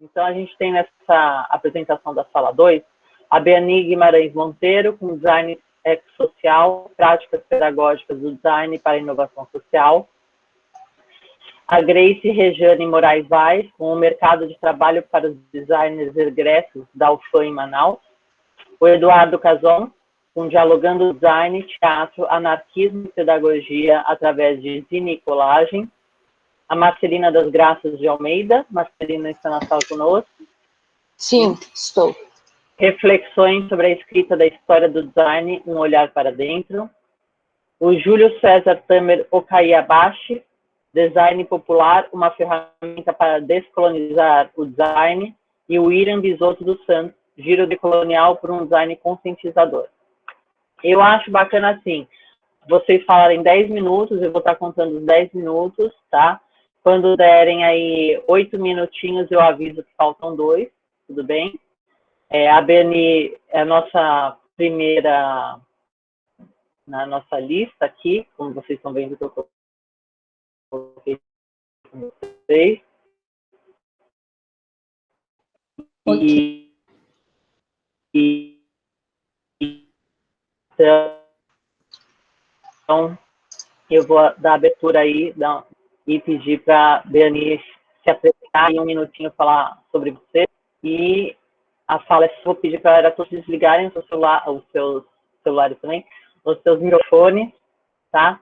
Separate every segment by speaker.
Speaker 1: Então, a gente tem nessa apresentação da sala 2, a Beani Guimarães Monteiro, com design ecossocial, práticas pedagógicas do design para a inovação social. A Grace Rejane Moraes Vaz, com o mercado de trabalho para os designers egressos da UFAM em Manaus. O Eduardo Cazon, com Dialogando Design, Teatro, Anarquismo e Pedagogia através de zine e colagem. A Marcelina das Graças de Almeida. Marcelina está na sala conosco.
Speaker 2: Sim, estou.
Speaker 1: Reflexões sobre a escrita da história do design, um olhar para dentro. O Júlio César Tamer Okayabashi, Design Popular, uma ferramenta para descolonizar o design. E o Irã Bisotto dos Santos, Giro decolonial por um design conscientizador. Eu acho bacana assim, vocês falarem 10 minutos, eu vou estar contando os 10 minutos, tá? Quando derem aí 8 minutinhos, eu aviso que faltam 2, tudo bem? A Beani é a nossa primeira, na nossa lista aqui, como vocês estão vendo que eu coloquei com vocês.
Speaker 2: Okay.
Speaker 1: Então, eu vou dar abertura aí e pedir para a Beani se apresentar em um minutinho, falar sobre você. E a fala, vou pedir para a todos desligarem o seu celular, os seus celulares também, os seus microfones, tá?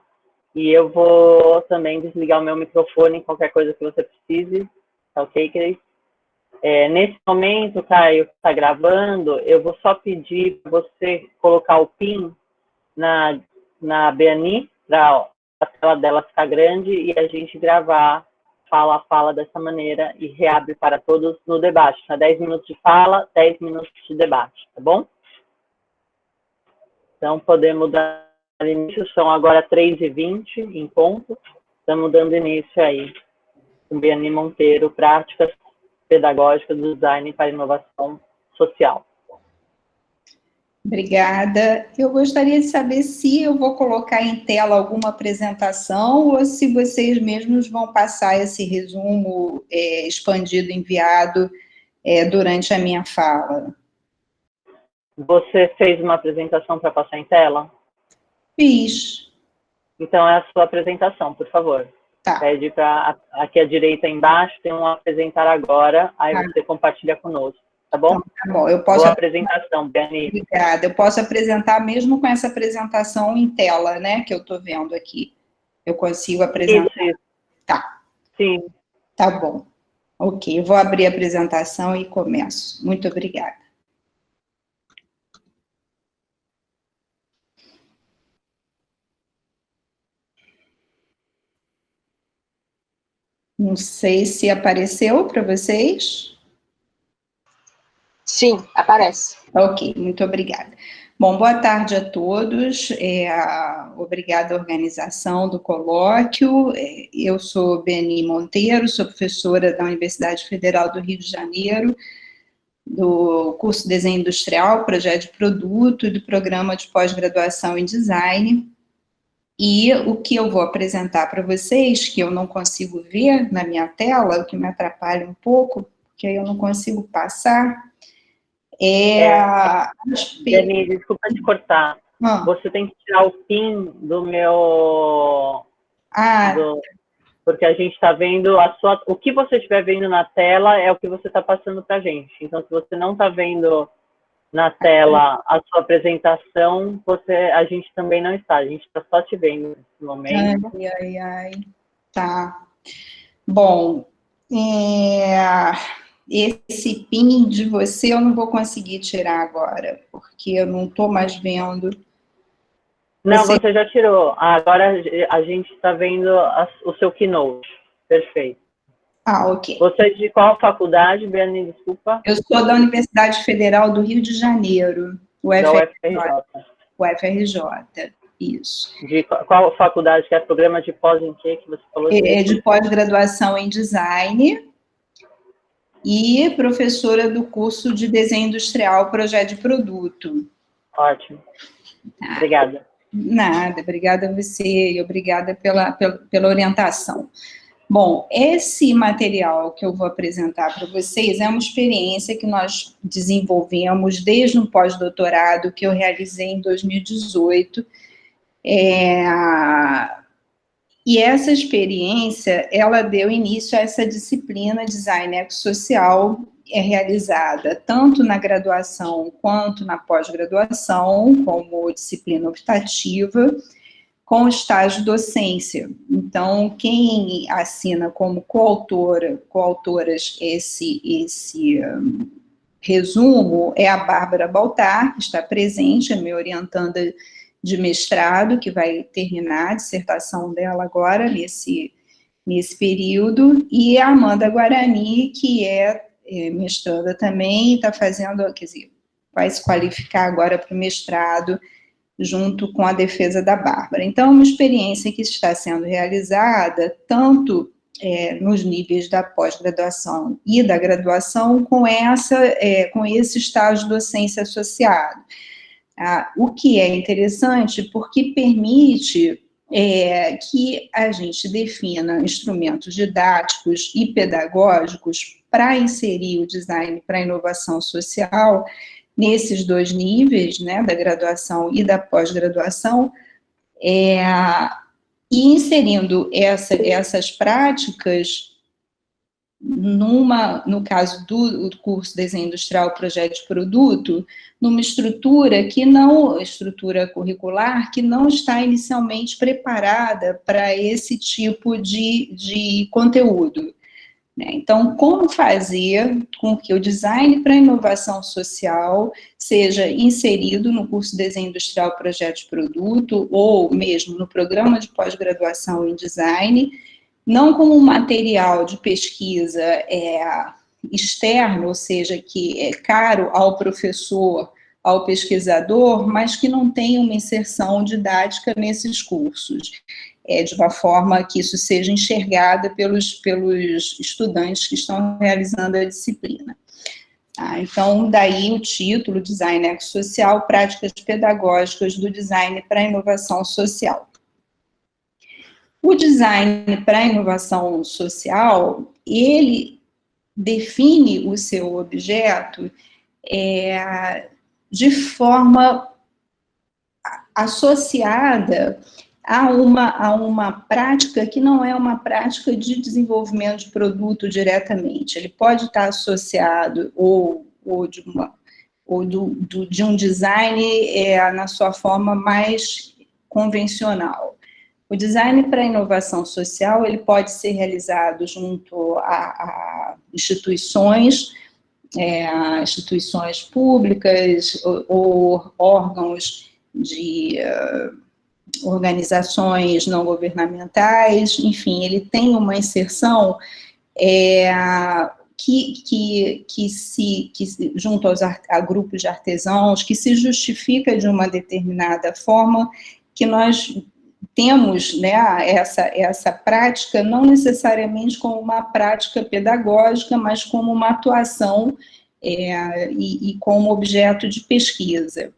Speaker 1: E eu vou também desligar o meu microfone, qualquer coisa que você precise, tá ok, Cris? Nesse momento, Caio, que está gravando, eu vou só pedir para você colocar o PIN na Beani, para a tela dela ficar grande e a gente gravar fala a fala dessa maneira e reabre para todos no debate. 10 minutos de fala, 10 minutos de debate, tá bom? Então, podemos dar início, são agora 3h20 em ponto, estamos dando início aí com Beani Monteiro, práticas pedagógicas do design para inovação social.
Speaker 3: Obrigada. Eu gostaria de saber se eu vou colocar em tela alguma apresentação ou se vocês mesmos vão passar esse resumo expandido, enviado durante a minha fala.
Speaker 1: Você fez uma apresentação para passar em tela?
Speaker 3: Fiz.
Speaker 1: Então, é a sua apresentação, por favor.
Speaker 3: Tá.
Speaker 1: Pede para aqui à direita embaixo, tem um apresentar agora, aí você compartilha conosco, tá bom?
Speaker 3: Então, tá bom, eu posso...
Speaker 1: Boa apresentação, Beani.
Speaker 3: Obrigada, eu posso apresentar mesmo com essa apresentação em tela, né, que eu estou vendo aqui. Eu consigo apresentar?
Speaker 1: Isso.
Speaker 3: Tá.
Speaker 1: Sim.
Speaker 3: Tá bom. Ok, eu vou abrir a apresentação e começo. Muito obrigada. Não sei se apareceu para vocês.
Speaker 2: Sim, aparece.
Speaker 3: Ok, muito obrigada. Bom, boa tarde a todos. Obrigada à organização do colóquio. Eu sou Beani Monteiro, sou professora da Universidade Federal do Rio de Janeiro, do curso de Desenho Industrial, Projeto de Produto e do Programa de Pós-Graduação em Design. E o que eu vou apresentar para vocês, que eu não consigo ver na minha tela, o que me atrapalha um pouco, porque aí eu não consigo passar,
Speaker 1: Beani, desculpa te cortar. Você tem que tirar o PIN do meu... porque a gente está vendo o que você estiver vendo na tela é o que você está passando para a gente. Então, se você não está vendo na tela a sua apresentação, a gente também não está. A gente está só te vendo nesse momento.
Speaker 3: Tá. Bom, esse PIN de você eu não vou conseguir tirar agora, porque eu não estou mais vendo.
Speaker 1: Não, você já tirou. Agora a gente está vendo o seu Keynote. Perfeito.
Speaker 3: Ok.
Speaker 1: Você é de qual faculdade, Beani? Desculpa.
Speaker 3: Eu sou da Universidade Federal do Rio de Janeiro,
Speaker 1: UFRJ.
Speaker 3: UFRJ, isso.
Speaker 1: De qual faculdade, que é programa de pós em quê que você falou?
Speaker 3: De pós-graduação em Design e professora do curso de Desenho Industrial, Projeto de Produto.
Speaker 1: Ótimo. Obrigada.
Speaker 3: Nada, obrigada a você e obrigada pela orientação. Bom, esse material que eu vou apresentar para vocês é uma experiência que nós desenvolvemos desde um pós-doutorado que eu realizei em 2018. E essa experiência, ela deu início a essa disciplina Design Ecossocial, realizada tanto na graduação quanto na pós-graduação, como disciplina optativa, com estágio docência. Então, quem assina como coautoras esse resumo é a Bárbara Baltar, que está presente, é minha orientanda de mestrado, que vai terminar a dissertação dela agora, nesse período, e a Amanda Guarani, que é mestranda também, está fazendo, quer dizer, vai se qualificar agora para o mestrado, junto com a defesa da Bárbara. Então, é uma experiência que está sendo realizada, tanto nos níveis da pós-graduação e da graduação, com esse estágio de docência associado. O que é interessante, porque permite que a gente defina instrumentos didáticos e pedagógicos para inserir o design para a inovação social, nesses dois níveis, né, da graduação e da pós-graduação, e inserindo essas práticas, no caso do curso Desenho Industrial Projeto de Produto, numa estrutura curricular, que não está inicialmente preparada para esse tipo de conteúdo. Então, como fazer com que o design para a inovação social seja inserido no curso Desenho Industrial Projeto de Produto, ou mesmo no programa de pós-graduação em design, não como um material de pesquisa externo, ou seja, que é caro ao professor, ao pesquisador, mas que não tem uma inserção didática nesses cursos. De uma forma que isso seja enxergada pelos estudantes que estão realizando a disciplina. Então, daí o título, Design Ecossocial, Práticas Pedagógicas do Design para a Inovação Social. O design para a inovação social, ele define o seu objeto de forma associada a uma prática que não é uma prática de desenvolvimento de produto diretamente. Ele pode estar associado de um design na sua forma mais convencional. O design para a inovação social, ele pode ser realizado junto a instituições públicas ou órgãos de organizações não governamentais, enfim, ele tem uma inserção que junto a grupos de artesãos, que se justifica de uma determinada forma, que nós temos, né, essa prática, não necessariamente como uma prática pedagógica, mas como uma atuação e como objeto de pesquisa.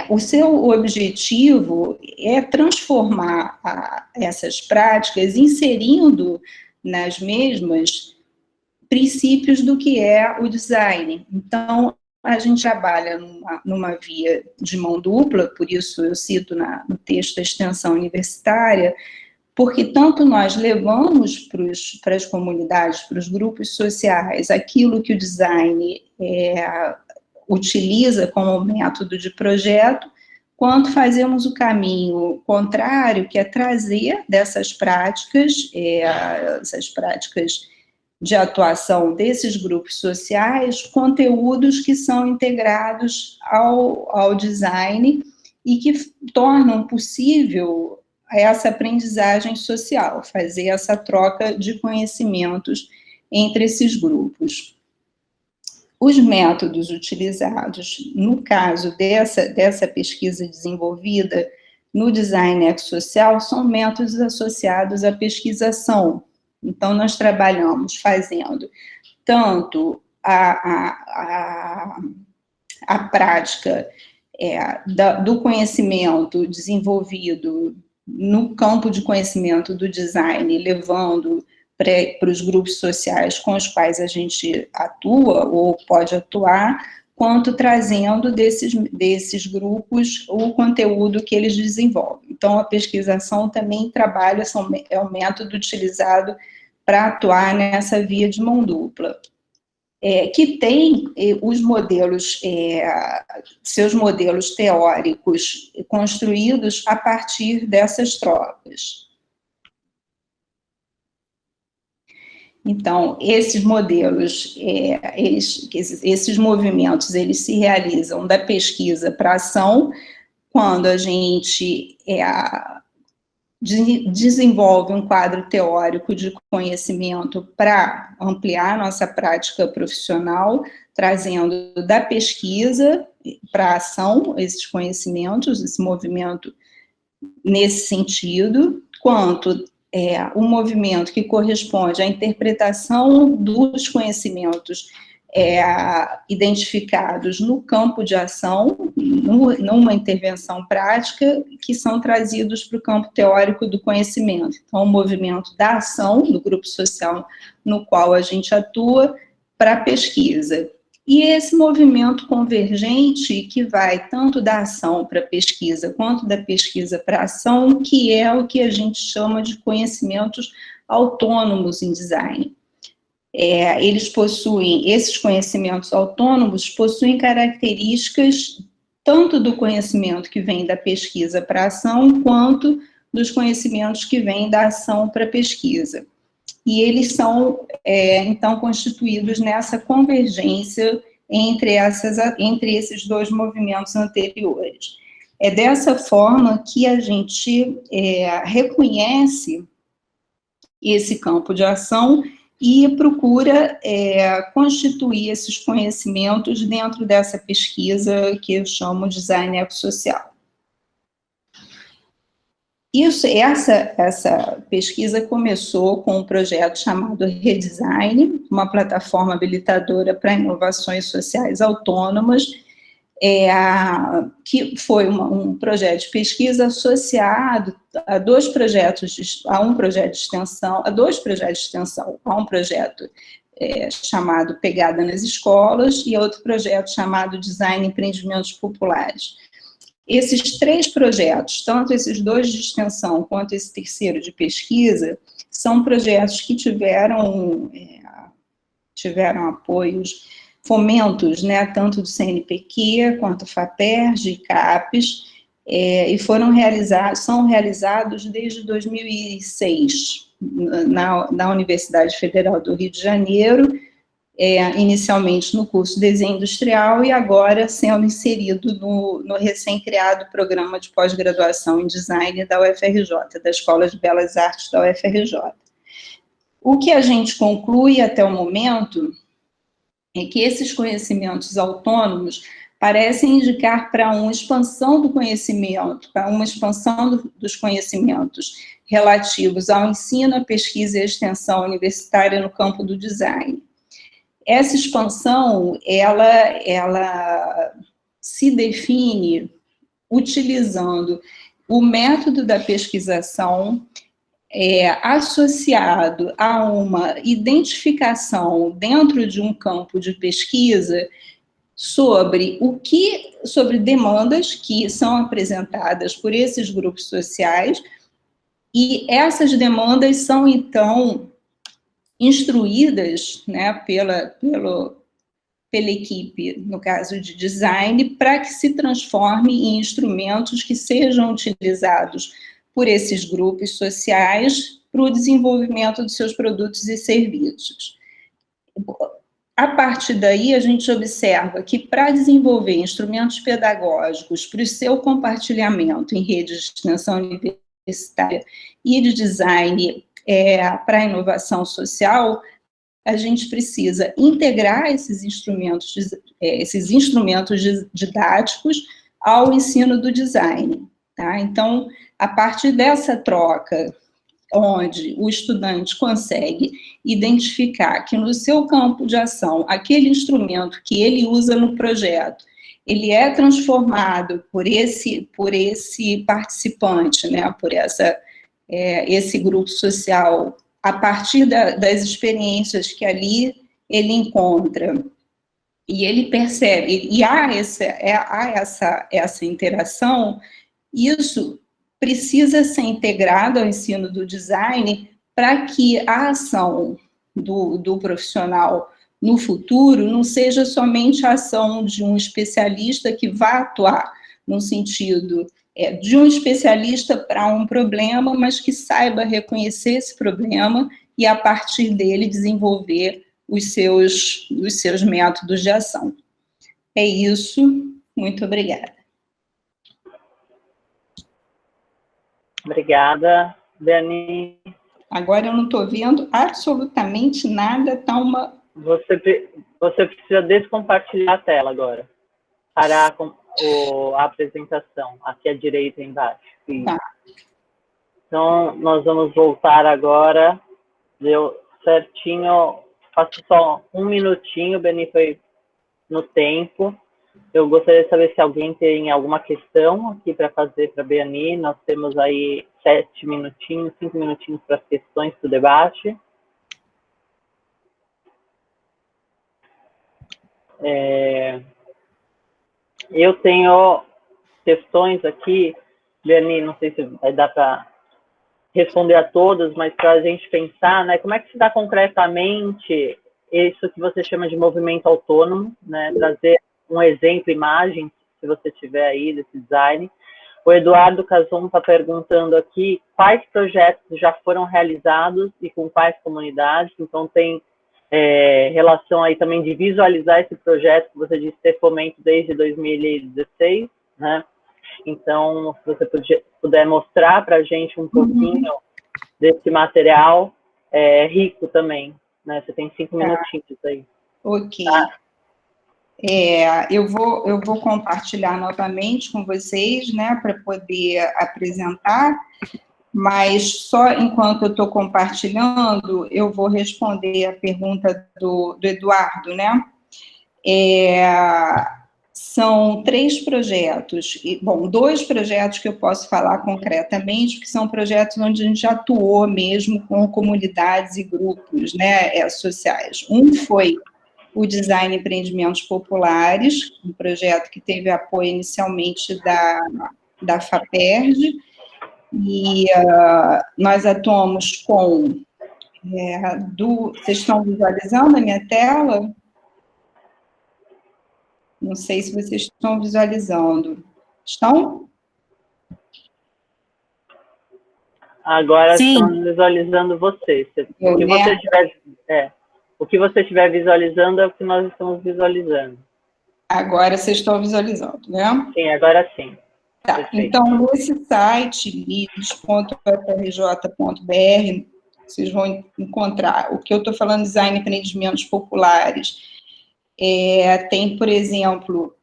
Speaker 3: O seu objetivo é transformar essas práticas, inserindo nas mesmas princípios do que é o design. Então, a gente trabalha numa via de mão dupla, por isso eu cito no texto da extensão universitária, porque tanto nós levamos para as comunidades, para os grupos sociais, aquilo que o design utiliza como método de projeto, quanto fazemos o caminho contrário, que é trazer dessas práticas, essas práticas de atuação desses grupos sociais, conteúdos que são integrados ao design e que tornam possível essa aprendizagem social, fazer essa troca de conhecimentos entre esses grupos. Os métodos utilizados, no caso dessa pesquisa desenvolvida no design ecossocial, são métodos associados à pesquisação. Então, nós trabalhamos fazendo tanto a prática do conhecimento desenvolvido no campo de conhecimento do design, levando para os grupos sociais com os quais a gente atua ou pode atuar, quanto trazendo desses grupos o conteúdo que eles desenvolvem. Então, a pesquisação também trabalha, é um método utilizado para atuar nessa via de mão dupla. Que tem os modelos, seus modelos teóricos construídos a partir dessas trocas. Então, esses modelos, esses movimentos, eles se realizam da pesquisa para a ação, quando a gente desenvolve um quadro teórico de conhecimento para ampliar a nossa prática profissional, trazendo da pesquisa para a ação esses conhecimentos, esse movimento nesse sentido, quanto o movimento que corresponde à interpretação dos conhecimentos identificados no campo de ação, numa intervenção prática, que são trazidos para o campo teórico do conhecimento. Então, o movimento da ação, do grupo social no qual a gente atua, para a pesquisa. E esse movimento convergente, que vai tanto da ação para a pesquisa, quanto da pesquisa para a ação, que é o que a gente chama de conhecimentos autônomos em design. Esses conhecimentos autônomos possuem características tanto do conhecimento que vem da pesquisa para a ação, quanto dos conhecimentos que vêm da ação para a pesquisa. E eles são, então, constituídos nessa convergência entre esses dois movimentos anteriores. É dessa forma que a gente reconhece esse campo de ação e procura constituir esses conhecimentos dentro dessa pesquisa que eu chamo de design ecossocial. Essa pesquisa começou com um projeto chamado Redesign, uma plataforma habilitadora para inovações sociais autônomas, que foi um projeto de pesquisa associado a dois projetos de extensão, a um projeto chamado Pegada nas Escolas e outro projeto chamado Design Empreendimentos Populares. Esses três projetos, tanto esses dois de extensão quanto esse terceiro de pesquisa, são projetos que tiveram apoios, fomentos, né, tanto do CNPq quanto FAPERJ e CAPES, e são realizados desde 2006 na Universidade Federal do Rio de Janeiro, inicialmente no curso Desenho Industrial e agora sendo inserido no recém-criado programa de pós-graduação em Design da UFRJ, da Escola de Belas Artes da UFRJ. O que a gente conclui até o momento é que esses conhecimentos autônomos parecem indicar para uma expansão do conhecimento, para uma expansão dos conhecimentos relativos ao ensino, à pesquisa e à extensão universitária no campo do design. Essa expansão, ela se define utilizando o método da pesquisação associado a uma identificação dentro de um campo de pesquisa sobre demandas que são apresentadas por esses grupos sociais, e essas demandas são, então, instruídas, né, pela equipe, no caso de design, para que se transforme em instrumentos que sejam utilizados por esses grupos sociais para o desenvolvimento dos seus produtos e serviços. A partir daí, a gente observa que para desenvolver instrumentos pedagógicos para o seu compartilhamento em redes de extensão universitária e de design para a inovação social, a gente precisa integrar esses instrumentos didáticos ao ensino do design. Tá? Então, a partir dessa troca, onde o estudante consegue identificar que no seu campo de ação, aquele instrumento que ele usa no projeto, ele é transformado por esse participante, né, por esse grupo social, a partir das experiências que ali ele encontra, e ele percebe, e há essa interação, isso precisa ser integrado ao ensino do design para que a ação do profissional no futuro não seja somente a ação de um especialista que vá atuar no sentido de um especialista para um problema, mas que saiba reconhecer esse problema e, a partir dele, desenvolver os seus métodos de ação. É isso. Muito obrigada.
Speaker 1: Obrigada, Dani.
Speaker 3: Agora eu não estou vendo absolutamente nada, tá uma...
Speaker 1: Você precisa descompartilhar a tela agora. Parar com a apresentação, aqui à direita embaixo.
Speaker 3: Tá.
Speaker 1: Então, nós vamos voltar agora. Deu certinho. Faço só um minutinho, o Beni foi no tempo. Eu gostaria de saber se alguém tem alguma questão aqui para fazer para a Beni. Nós temos aí 7 minutinhos, 5 minutinhos para as questões do debate. Eu tenho questões aqui, Beni, não sei se vai dar para responder a todas, mas para a gente pensar, né, como é que se dá concretamente isso que você chama de movimento autônomo, né, trazer um exemplo, imagem, se você tiver aí, desse design. O Eduardo Casum está perguntando aqui quais projetos já foram realizados e com quais comunidades, então tem relação aí também de visualizar esse projeto que você disse ter fomento desde 2016, né? Então, se você puder mostrar para a gente um pouquinho desse material, rico também, né? Você tem 5 minutinhos aí.
Speaker 3: Ok.
Speaker 1: Tá?
Speaker 3: Eu vou compartilhar novamente com vocês, né, para poder apresentar, mas só enquanto eu estou compartilhando, eu vou responder a pergunta do Eduardo, né? São 3 projetos, bom, 2 projetos que eu posso falar concretamente, que são projetos onde a gente atuou mesmo com comunidades e grupos, né, sociais. Um foi o Design Empreendimentos Populares, um projeto que teve apoio inicialmente da FAPERJ, e nós atuamos com... vocês estão visualizando a minha tela? Não sei se vocês estão visualizando. Estão?
Speaker 1: Agora estamos visualizando você. O que você estiver visualizando é o que nós estamos visualizando.
Speaker 3: Agora vocês estão visualizando, né?
Speaker 1: Sim, agora sim.
Speaker 3: Tá.
Speaker 1: Perfeito.
Speaker 3: Então, nesse site, lides.frj.br, vocês vão encontrar o que eu estou falando, design e empreendimentos populares. Tem, por exemplo,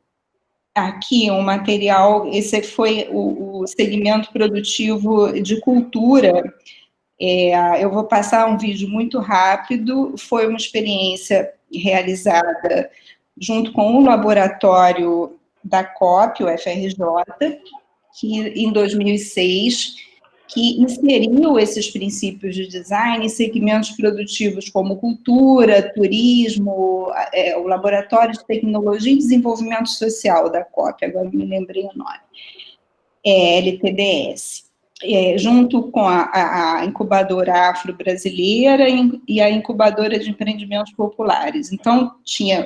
Speaker 3: aqui um material, esse foi o segmento produtivo de cultura. Eu vou passar um vídeo muito rápido, foi uma experiência realizada junto com o laboratório da COP, o FRJ, que em 2006, que inseriu esses princípios de design em segmentos produtivos como cultura, turismo, o Laboratório de Tecnologia e Desenvolvimento Social da COP, agora me lembrei o nome, LTDS. Junto com a incubadora afro-brasileira e a incubadora de empreendimentos populares. Então, tinha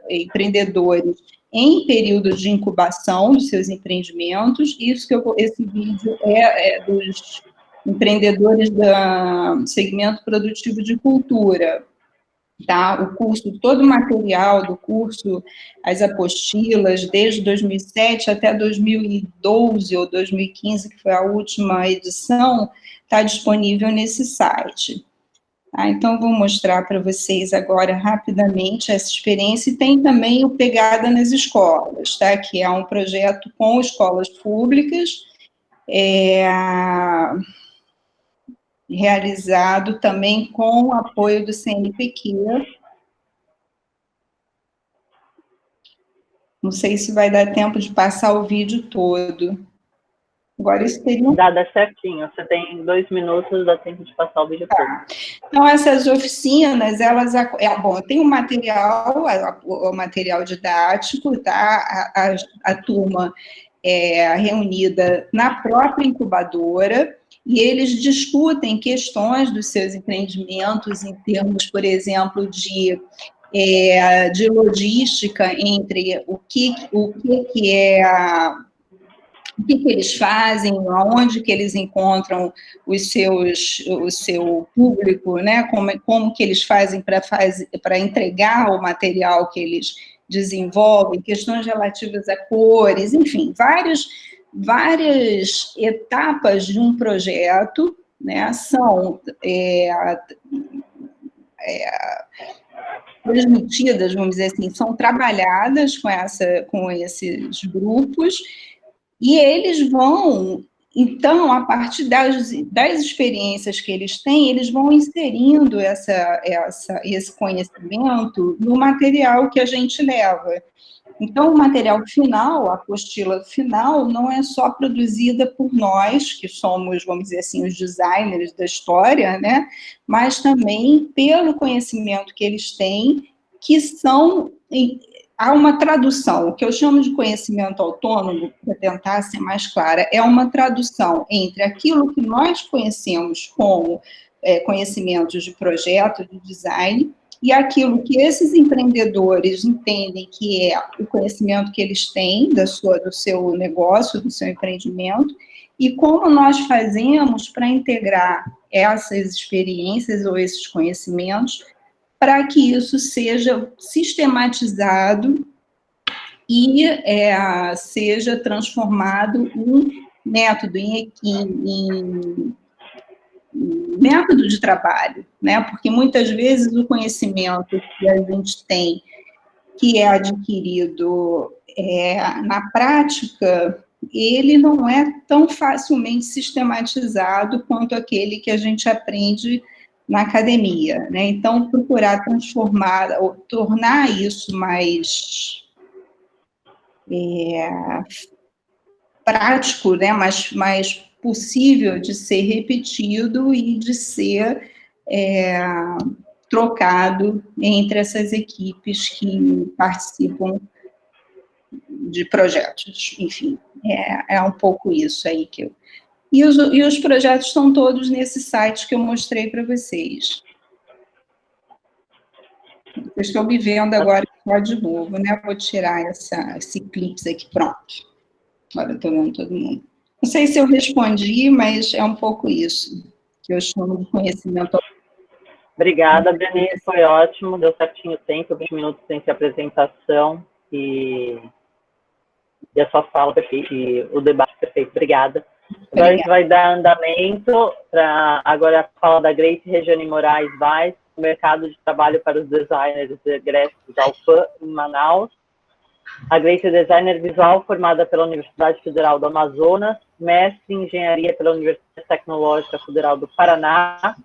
Speaker 3: empreendedores em período de incubação dos seus empreendimentos. Esse vídeo é dos empreendedores do segmento produtivo de cultura. Tá? O curso, todo o material do curso, as apostilas, desde 2007 até 2012 ou 2015, que foi a última edição, está disponível nesse site. Tá? Então, vou mostrar para vocês agora, rapidamente, essa experiência, e tem também o Pegada nas Escolas, tá? Que é um projeto com escolas públicas, realizado também com o apoio do CNPq, Não sei se vai dar tempo de passar o vídeo todo. Agora, isso teria
Speaker 1: Dá certinho. Você tem 2 minutos, dá tempo de passar o vídeo todo.
Speaker 3: Então, essas oficinas, elas... bom, tem o material, o material didático, tá? A turma é reunida na própria incubadora, e eles discutem questões dos seus empreendimentos em termos, por exemplo, de logística entre o que eles fazem, aonde que eles encontram o seu público, né? Como que eles fazem para entregar o material que eles desenvolvem, questões relativas a cores, enfim, várias etapas de um projeto, né? São transmitidas, vamos dizer assim, são trabalhadas com esses grupos, e eles vão, então, a partir das experiências que eles têm, eles vão inserindo esse conhecimento no material que a gente leva. Então, o material final, a apostila final, não é só produzida por nós, que somos, vamos dizer assim, os designers da história, né? Mas também pelo conhecimento que eles têm, que são... Há uma tradução, o que eu chamo de conhecimento autônomo, para tentar ser mais clara, é uma tradução entre aquilo que nós conhecemos como conhecimentos de projeto, de design, e aquilo que esses empreendedores entendem que é o conhecimento que eles têm do seu negócio, do seu empreendimento, e como nós fazemos para integrar essas experiências ou esses conhecimentos para que isso seja sistematizado e seja transformado em método, em método de trabalho, né? Porque muitas vezes o conhecimento que a gente tem, que é adquirido na prática, ele não é tão facilmente sistematizado quanto aquele que a gente aprende na academia, né? Então, procurar transformar, ou tornar isso mais prático, né? mais possível de ser repetido e de ser trocado entre essas equipes que participam de projetos. Enfim, é um pouco isso aí que eu... E os projetos estão todos nesse site que eu mostrei para vocês. Vocês estão me vendo agora só de novo, né? Vou tirar esse clipe aqui, pronto. Agora eu estou vendo todo mundo. Não sei se eu respondi, mas é um pouco isso, que eu chamo de conhecimento.
Speaker 1: Obrigada, Denise, foi ótimo, deu certinho o tempo, 20 minutos entre a apresentação e a sua fala perfeita, e o debate perfeito. Obrigada. Agora a gente vai dar andamento para agora a fala da Grace Regiane Moraes Vaz, mercado de trabalho para os designers egressos da UFAM, em Manaus. A Grace é designer visual formada pela Universidade Federal do Amazonas, mestre em engenharia pela Universidade Tecnológica Federal do Paraná,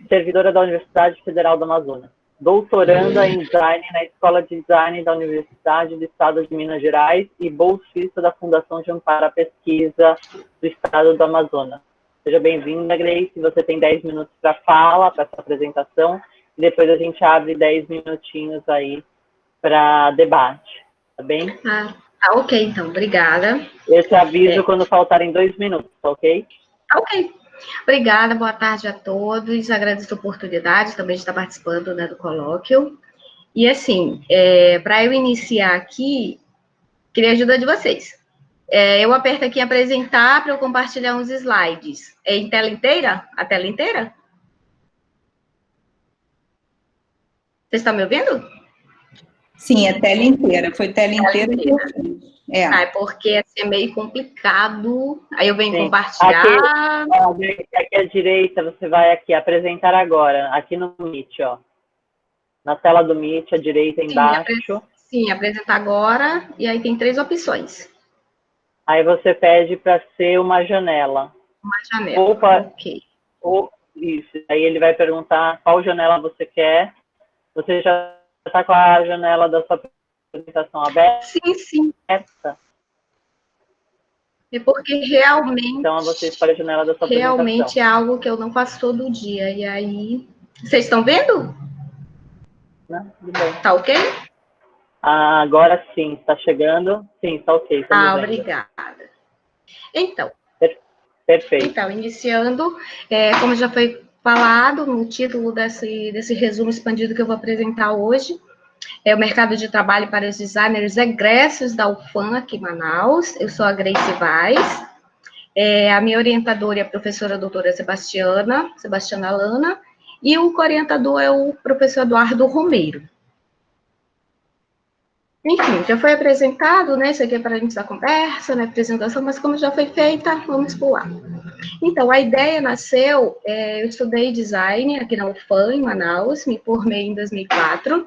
Speaker 1: servidora da Universidade Federal do Amazonas, doutoranda em design na Escola de Design da Universidade do Estado de Minas Gerais e bolsista da Fundação de Amparo à Pesquisa do Estado do Amazonas. Seja bem-vinda, Grace. Você tem 10 minutos para fala, para essa apresentação, e depois a gente abre 10 minutinhos aí para debate, tá bem?
Speaker 4: Tá ok, então. Obrigada.
Speaker 1: Eu te aviso quando faltarem 2 minutos, tá ok?
Speaker 4: Tá ok. Obrigada, boa tarde a todos. Agradeço a oportunidade também de estar participando, né, do colóquio. E, assim, para eu iniciar aqui, queria a ajuda de vocês. Eu aperto aqui em apresentar para eu compartilhar uns slides. É em tela inteira? A tela inteira? Vocês estão me ouvindo?
Speaker 3: Sim, a tela inteira. Foi tela inteira que eu fiz.
Speaker 4: É porque assim, é meio complicado. Aí eu venho compartilhar.
Speaker 1: Aqui à direita, você vai aqui, apresentar agora, aqui no Meet, ó. Na tela do Meet, à direita, embaixo.
Speaker 4: Sim, apresentar agora, e aí tem 3 opções.
Speaker 1: Aí você pede para ser uma janela.
Speaker 4: Uma janela, ok.
Speaker 1: Isso, aí ele vai perguntar qual janela você quer. Você já está com a janela da sua apresentação aberta?
Speaker 4: Sim, sim. É porque realmente...
Speaker 1: Então, você escolhe a janela da sua apresentação.
Speaker 4: Realmente é algo que eu não faço todo dia. E aí... Vocês estão vendo?
Speaker 1: Não, tudo bem.
Speaker 4: Tá ok?
Speaker 1: Agora sim, está chegando. Sim, está ok.
Speaker 4: Obrigada. Então,
Speaker 1: perfeito.
Speaker 4: Então, iniciando, como já foi falado no título desse resumo expandido que eu vou apresentar hoje, é o mercado de trabalho para os designers egressos da UFAM aqui em Manaus. Eu sou a Grace Vaz. A minha orientadora é a professora doutora Sebastiana Lana, e o co-orientador é o professor Eduardo Romeiro. Enfim, já foi apresentado, né? Isso aqui é para a gente dar conversa, né? Apresentação, mas como já foi feita, vamos pular. Então, a ideia nasceu, eu estudei design aqui na UFAM, em Manaus, me formei em 2004,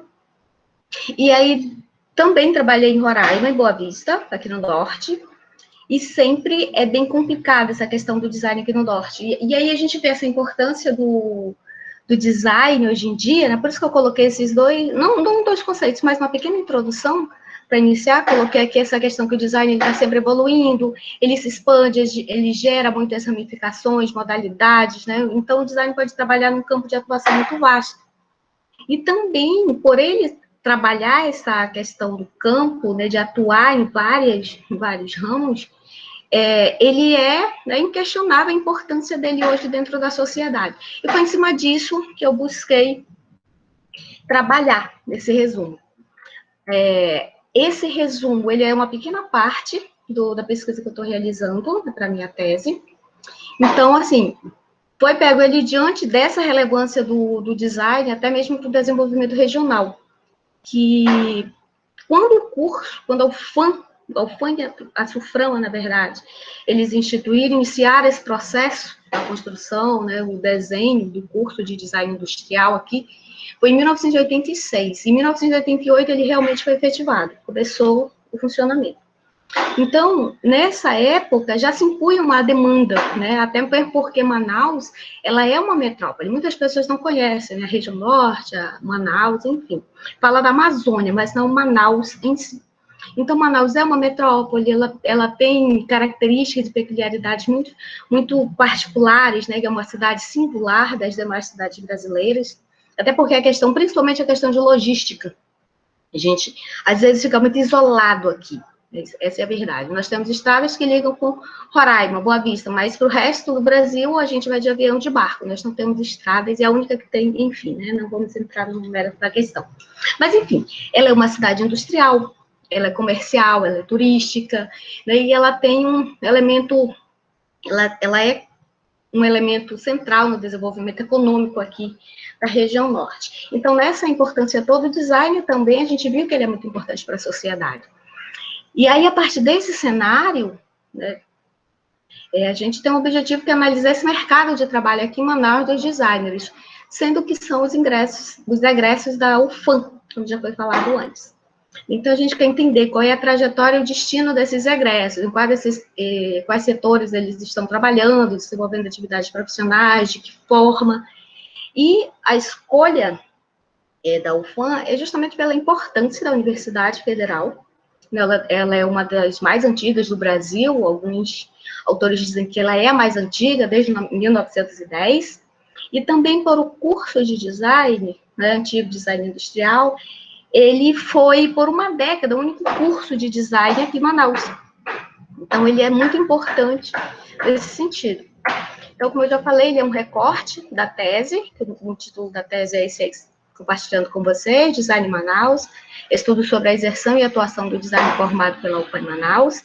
Speaker 4: e aí também trabalhei em Roraima, em Boa Vista, aqui no Norte, e sempre é bem complicada essa questão do design aqui no Norte. E aí a gente vê essa importância do design hoje em dia, né? Por isso que eu coloquei esses dois, não dois conceitos, mas uma pequena introdução para iniciar. Coloquei aqui essa questão que o design está sempre evoluindo, ele se expande, ele gera muitas ramificações, modalidades, né? Então o design pode trabalhar num campo de atuação muito vasto. E também, por ele trabalhar essa questão do campo, né, de atuar em vários ramos, ele né, inquestionável a importância dele hoje dentro da sociedade. E foi em cima disso que eu busquei trabalhar nesse resumo. Esse resumo, ele é uma pequena parte da pesquisa que eu estou realizando para a minha tese. Então, assim, foi pego ele diante dessa relevância do design, até mesmo para o desenvolvimento regional, que quando a UFAM e a SUFRAMA, na verdade, eles iniciaram esse processo da construção, né, o desenho do curso de design industrial aqui, foi em 1986. Em 1988, ele realmente foi efetivado, começou o funcionamento. Então, nessa época, já se impunha uma demanda, né, até porque Manaus, ela é uma metrópole, muitas pessoas não conhecem, né, a região norte, a Manaus, enfim, fala da Amazônia, mas não Manaus em si. Então, Manaus é uma metrópole, ela tem características e peculiaridades muito particulares, né, que é uma cidade singular das demais cidades brasileiras, até porque principalmente a questão de logística. A gente, às vezes, fica muito isolado aqui. Essa é a verdade. Nós temos estradas que ligam com Roraima, Boa Vista, mas para o resto do Brasil, a gente vai de avião, de barco. Nós não temos estradas, e a única que tem, enfim, né, não vamos entrar no mérito da questão. Mas, enfim, ela é uma cidade industrial, ela é comercial, ela é turística, né, e ela tem um elemento, ela é um elemento central no desenvolvimento econômico aqui da região norte. Então, nessa importância toda, o design também, a gente viu que ele é muito importante para a sociedade. E aí, a partir desse cenário, né, a gente tem um objetivo que é analisar esse mercado de trabalho aqui em Manaus dos designers, sendo que são os egressos da UFAM, como já foi falado antes. Então, a gente quer entender qual é a trajetória e o destino desses egressos, em quais setores eles estão trabalhando, desenvolvendo atividades profissionais, de que forma. E a escolha da UFAM é justamente pela importância da Universidade Federal. Ela é uma das mais antigas do Brasil, alguns autores dizem que ela é a mais antiga, desde 1910, e também por o curso de design, né, antigo design industrial, ele foi, por uma década, o único curso de design aqui em Manaus. Então, ele é muito importante nesse sentido. Então, como eu já falei, ele é um recorte da tese, o título da tese é esse aí, compartilhando com vocês, Design em Manaus, estudo sobre a inserção e atuação do design formado pela UFAM em Manaus.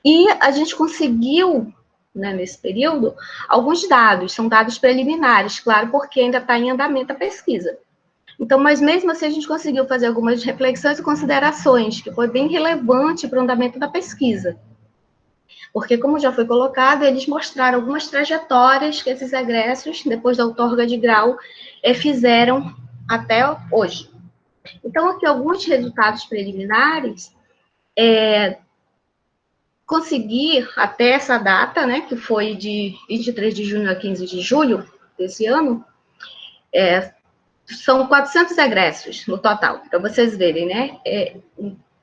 Speaker 4: E a gente conseguiu, né, nesse período, alguns dados, são dados preliminares, claro, porque ainda está em andamento a pesquisa. Então, mas mesmo assim, a gente conseguiu fazer algumas reflexões e considerações, que foi bem relevante para o andamento da pesquisa. Porque, como já foi colocado, eles mostraram algumas trajetórias que esses egressos, depois da outorga de grau, fizeram até hoje. Então, aqui alguns resultados preliminares, consegui até essa data, né, que foi de 23 de junho a 15 de julho desse ano, são 400 egressos no total, para vocês verem, né,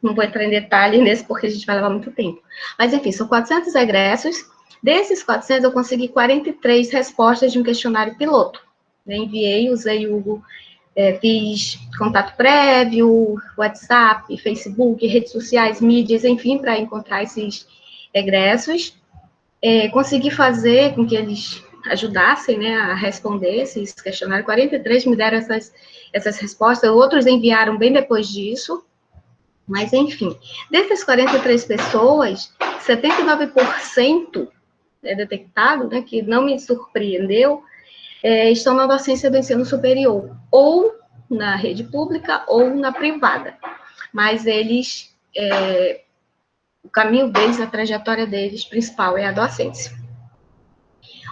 Speaker 4: não vou entrar em detalhes nesse, porque a gente vai levar muito tempo. Mas, enfim, são 400 egressos. Desses 400, eu consegui 43 respostas de um questionário piloto. Eu enviei, usei o fiz contato prévio, WhatsApp, Facebook, redes sociais, mídias, enfim, para encontrar esses egressos. Consegui fazer com que eles ajudassem, né, a responder esses questionários. 43 me deram essas respostas, outros enviaram bem depois disso. Mas, enfim, dessas 43 pessoas, 79% detectado, né, que não me surpreendeu, estão na docência do ensino superior, ou na rede pública, ou na privada. Mas eles, o caminho deles, a trajetória deles principal é a docência.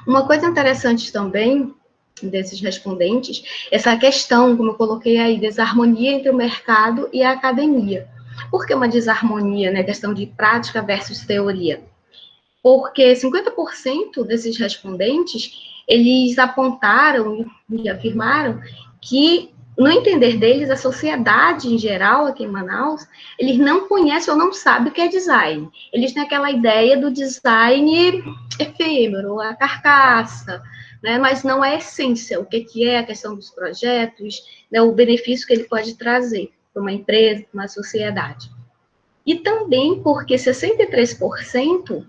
Speaker 4: Uma coisa interessante também desses respondentes, essa questão, como eu coloquei aí, desarmonia entre o mercado e a academia. Por que uma desarmonia, né, questão de prática versus teoria? Porque 50% desses respondentes, eles apontaram e afirmaram que, no entender deles, a sociedade em geral, aqui em Manaus, eles não conhecem ou não sabem o que é design. Eles têm aquela ideia do design efêmero, a carcaça, né, mas não é a essência, o que é a questão dos projetos, né, o benefício que ele pode trazer para uma empresa, para uma sociedade. E também porque 63%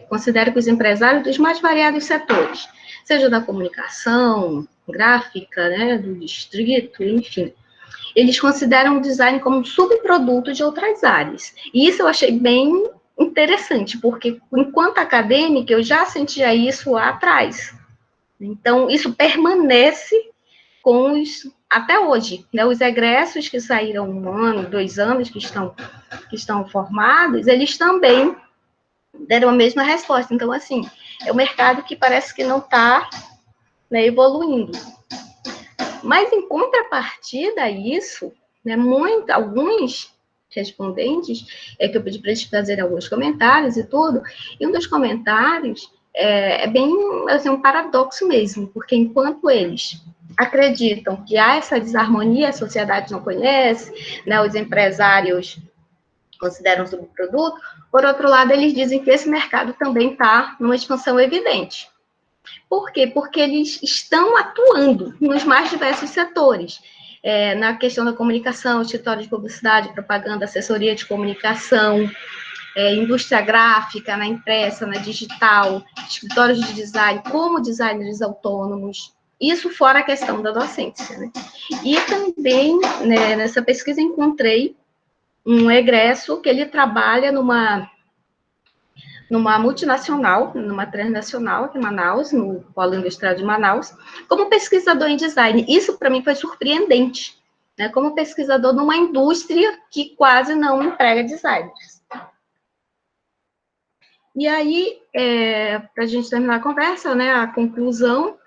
Speaker 4: considera que os empresários dos mais variados setores, seja da comunicação, gráfica, né, do distrito, enfim, eles consideram o design como um subproduto de outras áreas. E isso eu achei bem interessante, porque enquanto acadêmica eu já sentia isso lá atrás. Então, isso permanece até hoje, né, os egressos que saíram 1 ano, 2 anos, que estão formados, eles também deram a mesma resposta. Então, assim, é um mercado que parece que não está, né, evoluindo. Mas, em contrapartida a isso, né, alguns respondentes, que eu pedi para eles fazerem alguns comentários e tudo, e um dos comentários é bem assim, um paradoxo mesmo, porque enquanto eles acreditam que há essa desarmonia, a sociedade não conhece, né, os empresários consideram subproduto, por outro lado, eles dizem que esse mercado também está numa expansão evidente. Por quê? Porque eles estão atuando nos mais diversos setores. Na questão da comunicação, escritório de publicidade, propaganda, assessoria de comunicação, indústria gráfica, na impressa, na digital, escritórios de design, como designers autônomos, isso fora a questão da docência, né? E também, né, nessa pesquisa, encontrei um egresso que ele trabalha numa multinacional, numa transnacional aqui em Manaus, no Polo Industrial de Manaus, como pesquisador em design. Isso, para mim, foi surpreendente, né? Como pesquisador numa indústria que quase não emprega designers. E aí, para a gente terminar a conversa, né, a conclusão,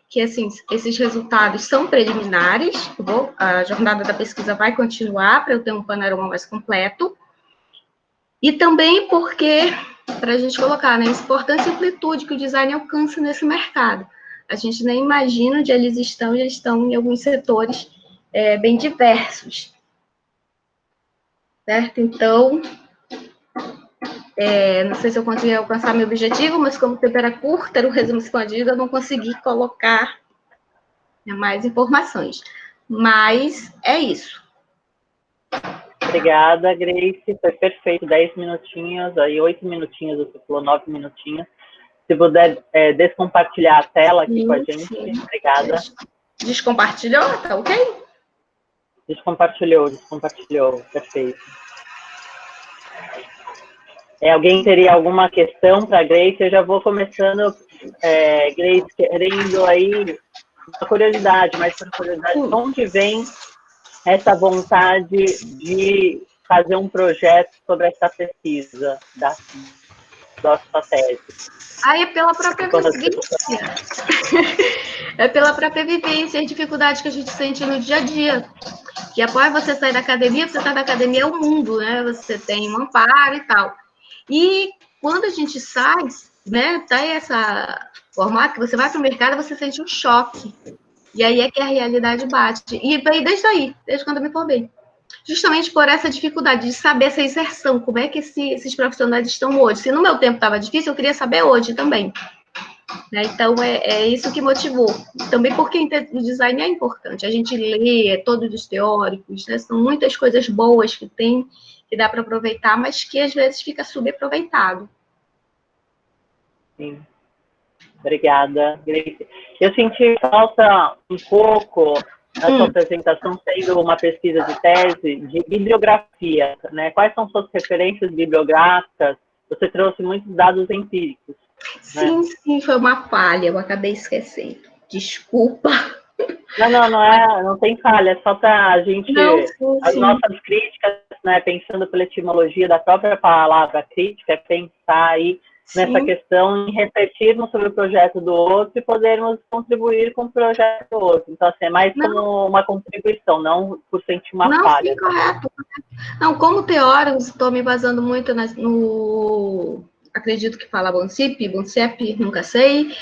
Speaker 4: que, assim, esses resultados são preliminares, a jornada da pesquisa vai continuar para eu ter um panorama mais completo, e também porque, para a gente colocar, né, a importância e amplitude que o design alcança nesse mercado. A gente nem imagina onde eles estão em alguns setores bem diversos. Certo? Então, não sei se eu consegui alcançar meu objetivo, mas como o tempo era curto, era um resumo expandido, eu não consegui colocar, né, mais informações. Mas é isso.
Speaker 1: Obrigada, Grace, foi perfeito, 10 minutinhos, aí 8 minutinhos, você falou 9 minutinhos. Se puder descompartilhar a tela aqui com a gente, sim. Obrigada.
Speaker 4: Descompartilhou? Tá ok?
Speaker 1: Descompartilhou, perfeito. Alguém teria alguma questão para a Grace? Eu já vou começando, Grace, querendo aí uma curiosidade, mais por curiosidade, de onde vem essa vontade de fazer um projeto sobre essa pesquisa da sua tese?
Speaker 4: É pela própria vivência. É pela própria vivência e dificuldade que a gente sente no dia a dia. Que após você sair da academia, você sai da academia é o mundo, né? Você tem um amparo e tal. E quando a gente sai, né, tá essa formato que você vai para o mercado, você sente um choque. E aí é que a realidade bate. E veio desde quando eu me formei. justamente por essa dificuldade de saber essa inserção, como é que esses profissionais estão hoje. Se no meu tempo estava difícil, eu queria saber hoje também. Né? Então, é isso que motivou. Também porque o design é importante. A gente lê todos os teóricos, né? São muitas coisas boas que tem, que dá para aproveitar, mas que às vezes fica subaproveitado.
Speaker 1: Sim. Obrigada, Grace. Eu senti falta um pouco na sua apresentação, sendo uma pesquisa de tese, de bibliografia, né? Quais são suas referências bibliográficas? Você trouxe muitos dados empíricos.
Speaker 4: Sim,
Speaker 1: né?
Speaker 4: sim, foi uma falha, eu acabei esquecendo. Desculpa.
Speaker 1: Não tem falha, é só para a gente, as nossas críticas, né, pensando pela etimologia da própria palavra crítica, é pensar aí nessa questão em refletirmos sobre o projeto do outro e podermos contribuir com o projeto do outro. Então, assim, é mais como uma contribuição, não por sentir uma falha.
Speaker 4: Sim, correto. Não, como teórico, estou me basando muito no... Acredito que fala Boncep, nunca sei,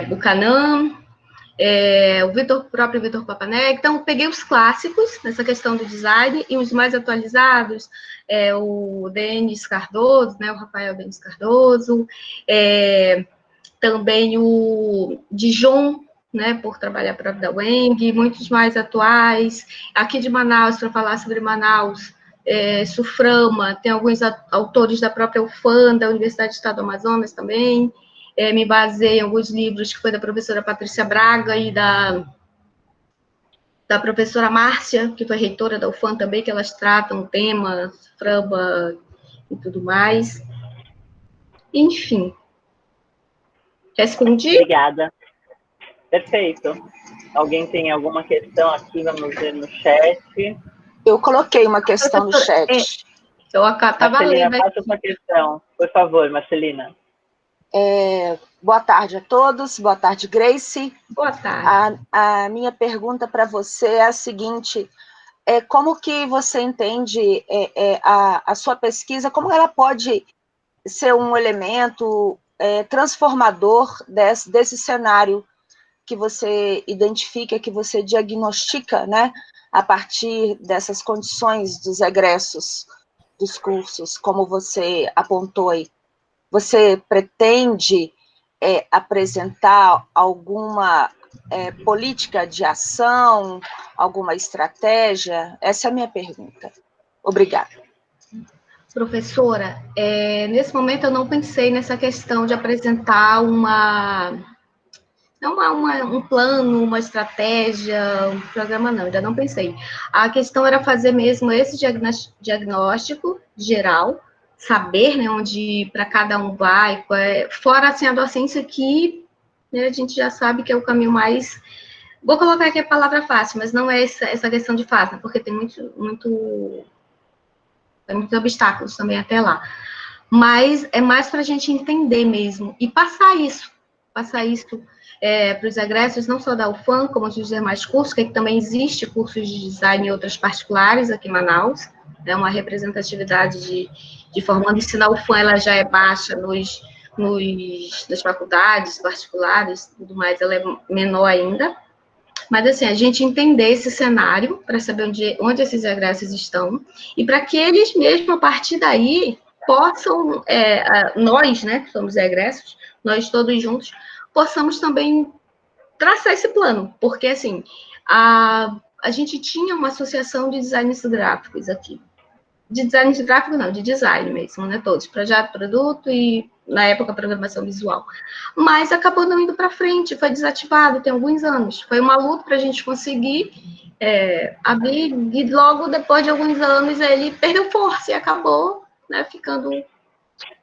Speaker 4: Buchanan, o próprio Vitor Papanek. Então, peguei os clássicos nessa questão do design e os mais atualizados, o Denis Cardoso, né, o Rafael Denis Cardoso, também o Dijon, né, por trabalhar para a Vida Weng, muitos mais atuais. Aqui de Manaus, para falar sobre Manaus, Suframa, tem alguns autores da própria UFAM, da Universidade do Estado do Amazonas também. Me baseei em alguns livros que foi da professora Patrícia Braga e da professora Márcia, que foi reitora da UFAM também, que elas tratam o tema, Suframa e tudo mais. Enfim. Respondi?
Speaker 1: Obrigada. Perfeito. Alguém tem alguma questão aqui? Vamos ver no chat.
Speaker 2: Eu coloquei uma questão no chat.
Speaker 4: Eu estava
Speaker 1: Marcelina,
Speaker 4: lendo.
Speaker 1: faça sua questão. Por favor, Marcelina.
Speaker 2: Boa tarde a todos. Boa tarde, Grace.
Speaker 4: Boa tarde.
Speaker 2: A minha pergunta para você é a seguinte: como que você entende a sua pesquisa, como ela pode ser um elemento transformador desse cenário que você identifica, que você diagnostica, né, a partir dessas condições dos egressos dos cursos, como você apontou aí? Você pretende apresentar alguma política de ação, alguma estratégia? Essa é a minha pergunta. Obrigada.
Speaker 4: Professora, nesse momento eu não pensei nessa questão de apresentar um plano, uma estratégia, um programa, não, ainda não pensei. A questão era fazer mesmo esse diagnóstico geral, saber, né, onde para cada um vai, fora assim, a docência que, né, a gente já sabe que é o caminho mais... Vou colocar aqui a palavra fácil, mas não é essa questão de fácil, porque tem muitos obstáculos também até lá. Mas é mais para a gente entender mesmo e passar isso para os egressos, não só da UFAM, como dos demais cursos, que também existe cursos de design em outras particulares aqui em Manaus, né, uma representatividade de formandos, se na UFAM ela já é baixa nas faculdades particulares, tudo mais, ela é menor ainda. Mas, assim, a gente entender esse cenário, para saber onde esses egressos estão, e para que eles mesmo, a partir daí, possam, nós, né, que somos egressos, nós todos juntos, possamos também traçar esse plano, porque, assim, a gente tinha uma associação de designers gráficos aqui, de design gráfico não, de design mesmo, né, todos, projeto, produto e, na época, programação visual, mas acabou não indo para frente, foi desativado, tem alguns anos, foi uma luta para a gente conseguir abrir, e logo depois de alguns anos ele perdeu força e acabou, né, ficando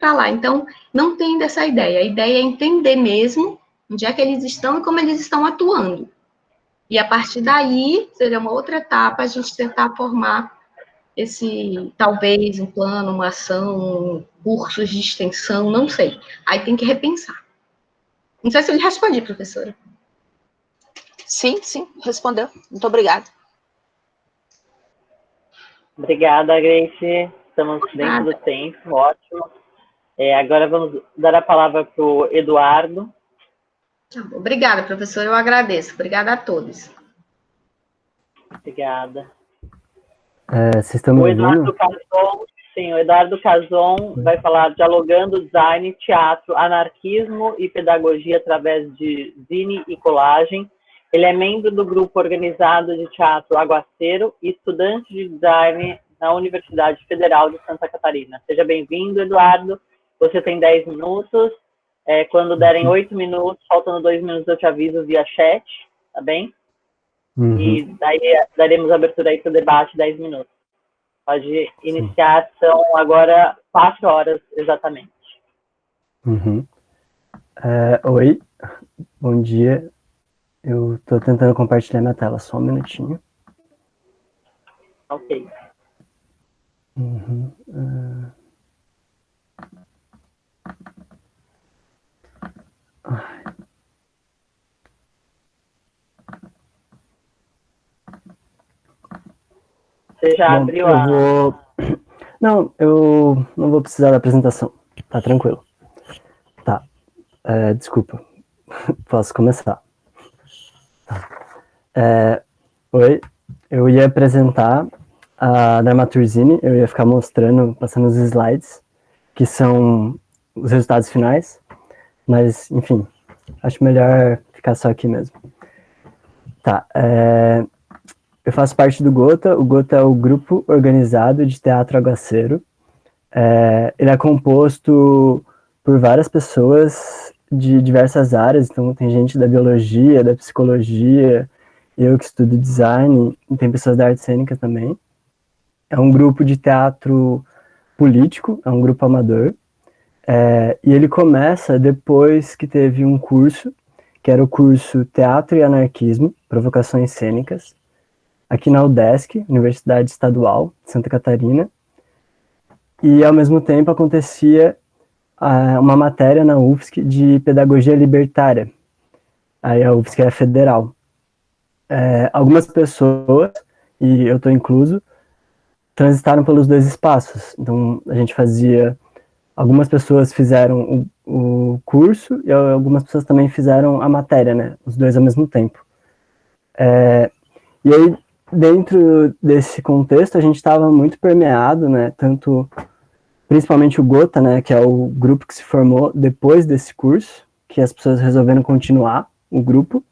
Speaker 4: para lá. Então, não tem dessa ideia, a ideia é entender mesmo onde é que eles estão e como eles estão atuando, e a partir daí, seria uma outra etapa, a gente tentar formar talvez, um plano, uma ação, cursos de extensão, não sei. Aí tem que repensar. Não sei se eu lhe respondi, professora.
Speaker 2: Sim, respondeu. Muito obrigada.
Speaker 1: Obrigada, Grace. Estamos dentro do tempo, ótimo. Agora vamos dar a palavra para o Eduardo.
Speaker 4: Obrigada, professora, eu agradeço. Obrigada a todos.
Speaker 1: Obrigada.
Speaker 5: Vocês estão me ouvindo?
Speaker 1: Sim, o Eduardo Cazon vai falar dialogando design, teatro, anarquismo e pedagogia através de zine e colagem. Ele é membro do grupo organizado de teatro Aguaceiro e estudante de design na Universidade Federal de Santa Catarina. Seja bem-vindo, Eduardo. Você tem 10 minutos. Quando derem 8 minutos, faltando 2 minutos, eu te aviso via chat, tá bem? E daí daremos abertura aí para o debate 10 minutos. Pode iniciar, são agora 4 horas exatamente.
Speaker 5: Oi, bom dia. Eu estou tentando compartilhar minha tela, só um minutinho.
Speaker 1: Ok. Você já abriu a...
Speaker 5: Não, eu não vou precisar da apresentação, tá tranquilo. Tá, desculpa, posso começar. Oi, eu ia apresentar a Dramaturgine, eu ia ficar mostrando, passando os slides, que são os resultados finais, mas, enfim, acho melhor ficar só aqui mesmo. Tá, eu faço parte do Gota. O Gota é o grupo organizado de teatro Aguaceiro. Ele é composto por várias pessoas de diversas áreas, então tem gente da biologia, da psicologia, eu que estudo design, e tem pessoas da arte cênica também. É um grupo de teatro político, é um grupo amador, e ele começa depois que teve um curso, que era o curso Teatro e Anarquismo, Provocações Cênicas, aqui na UDESC, Universidade Estadual de Santa Catarina, e ao mesmo tempo acontecia uma matéria na UFSC de Pedagogia Libertária, aí a UFSC é federal. Algumas pessoas, e eu estou incluso, transitaram pelos dois espaços, então a gente fazia, algumas pessoas fizeram o curso e algumas pessoas também fizeram a matéria, né, os dois ao mesmo tempo. E aí, dentro desse contexto, a gente estava muito permeado, né, principalmente o Gota, né, que é o grupo que se formou depois desse curso, que as pessoas resolveram continuar o grupo.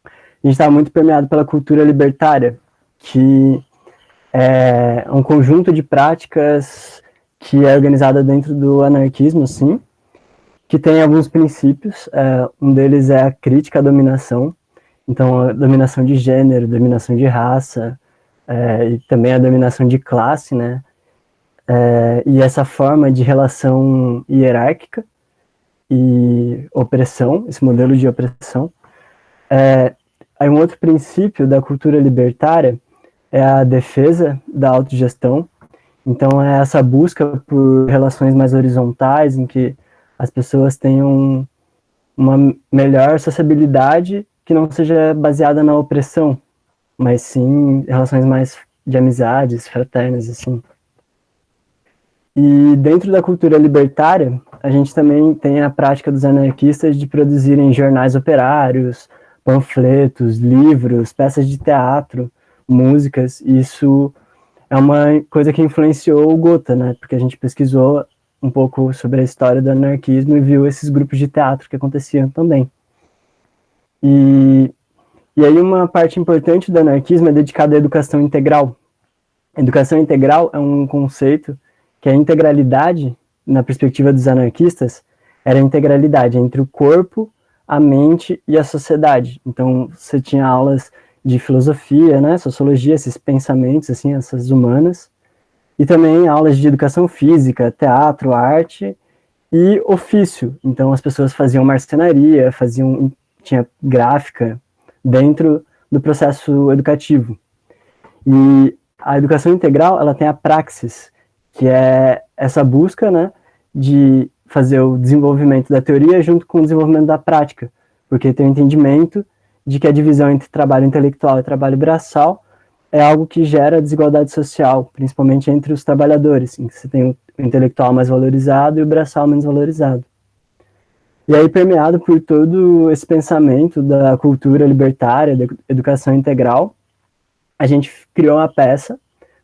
Speaker 5: A gente estava muito permeado pela cultura libertária, que é um conjunto de práticas que é organizada dentro do anarquismo, assim, que tem alguns princípios. Um deles é a crítica à dominação, então a dominação de gênero, dominação de raça, e também a dominação de classe, né, e essa forma de relação hierárquica e opressão, esse modelo de opressão. Aí um outro princípio da cultura libertária é a defesa da autogestão. Então é essa busca por relações mais horizontais, em que as pessoas tenham uma melhor sociabilidade que não seja baseada na opressão, mas sim relações mais de amizades, fraternas, assim. E dentro da cultura libertária, a gente também tem a prática dos anarquistas de produzirem jornais operários, panfletos, livros, peças de teatro, músicas. E isso é uma coisa que influenciou o Gota, né? Porque a gente pesquisou um pouco sobre a história do anarquismo e viu esses grupos de teatro que aconteciam também. E aí uma parte importante do anarquismo é dedicada à educação integral. A educação integral é um conceito que a integralidade, na perspectiva dos anarquistas, era a integralidade entre o corpo, a mente e a sociedade. Então, você tinha aulas de filosofia, né, sociologia, esses pensamentos, assim, essas humanas, e também aulas de educação física, teatro, arte e ofício. Então, as pessoas faziam marcenaria, tinha gráfica dentro do processo educativo. E a educação integral, ela tem a praxis, que é essa busca, né, de fazer o desenvolvimento da teoria junto com o desenvolvimento da prática, porque tem o entendimento de que a divisão entre trabalho intelectual e trabalho braçal é algo que gera desigualdade social, principalmente entre os trabalhadores, em que você tem o intelectual mais valorizado e o braçal menos valorizado. E aí, permeado por todo esse pensamento da cultura libertária, da educação integral, a gente criou uma peça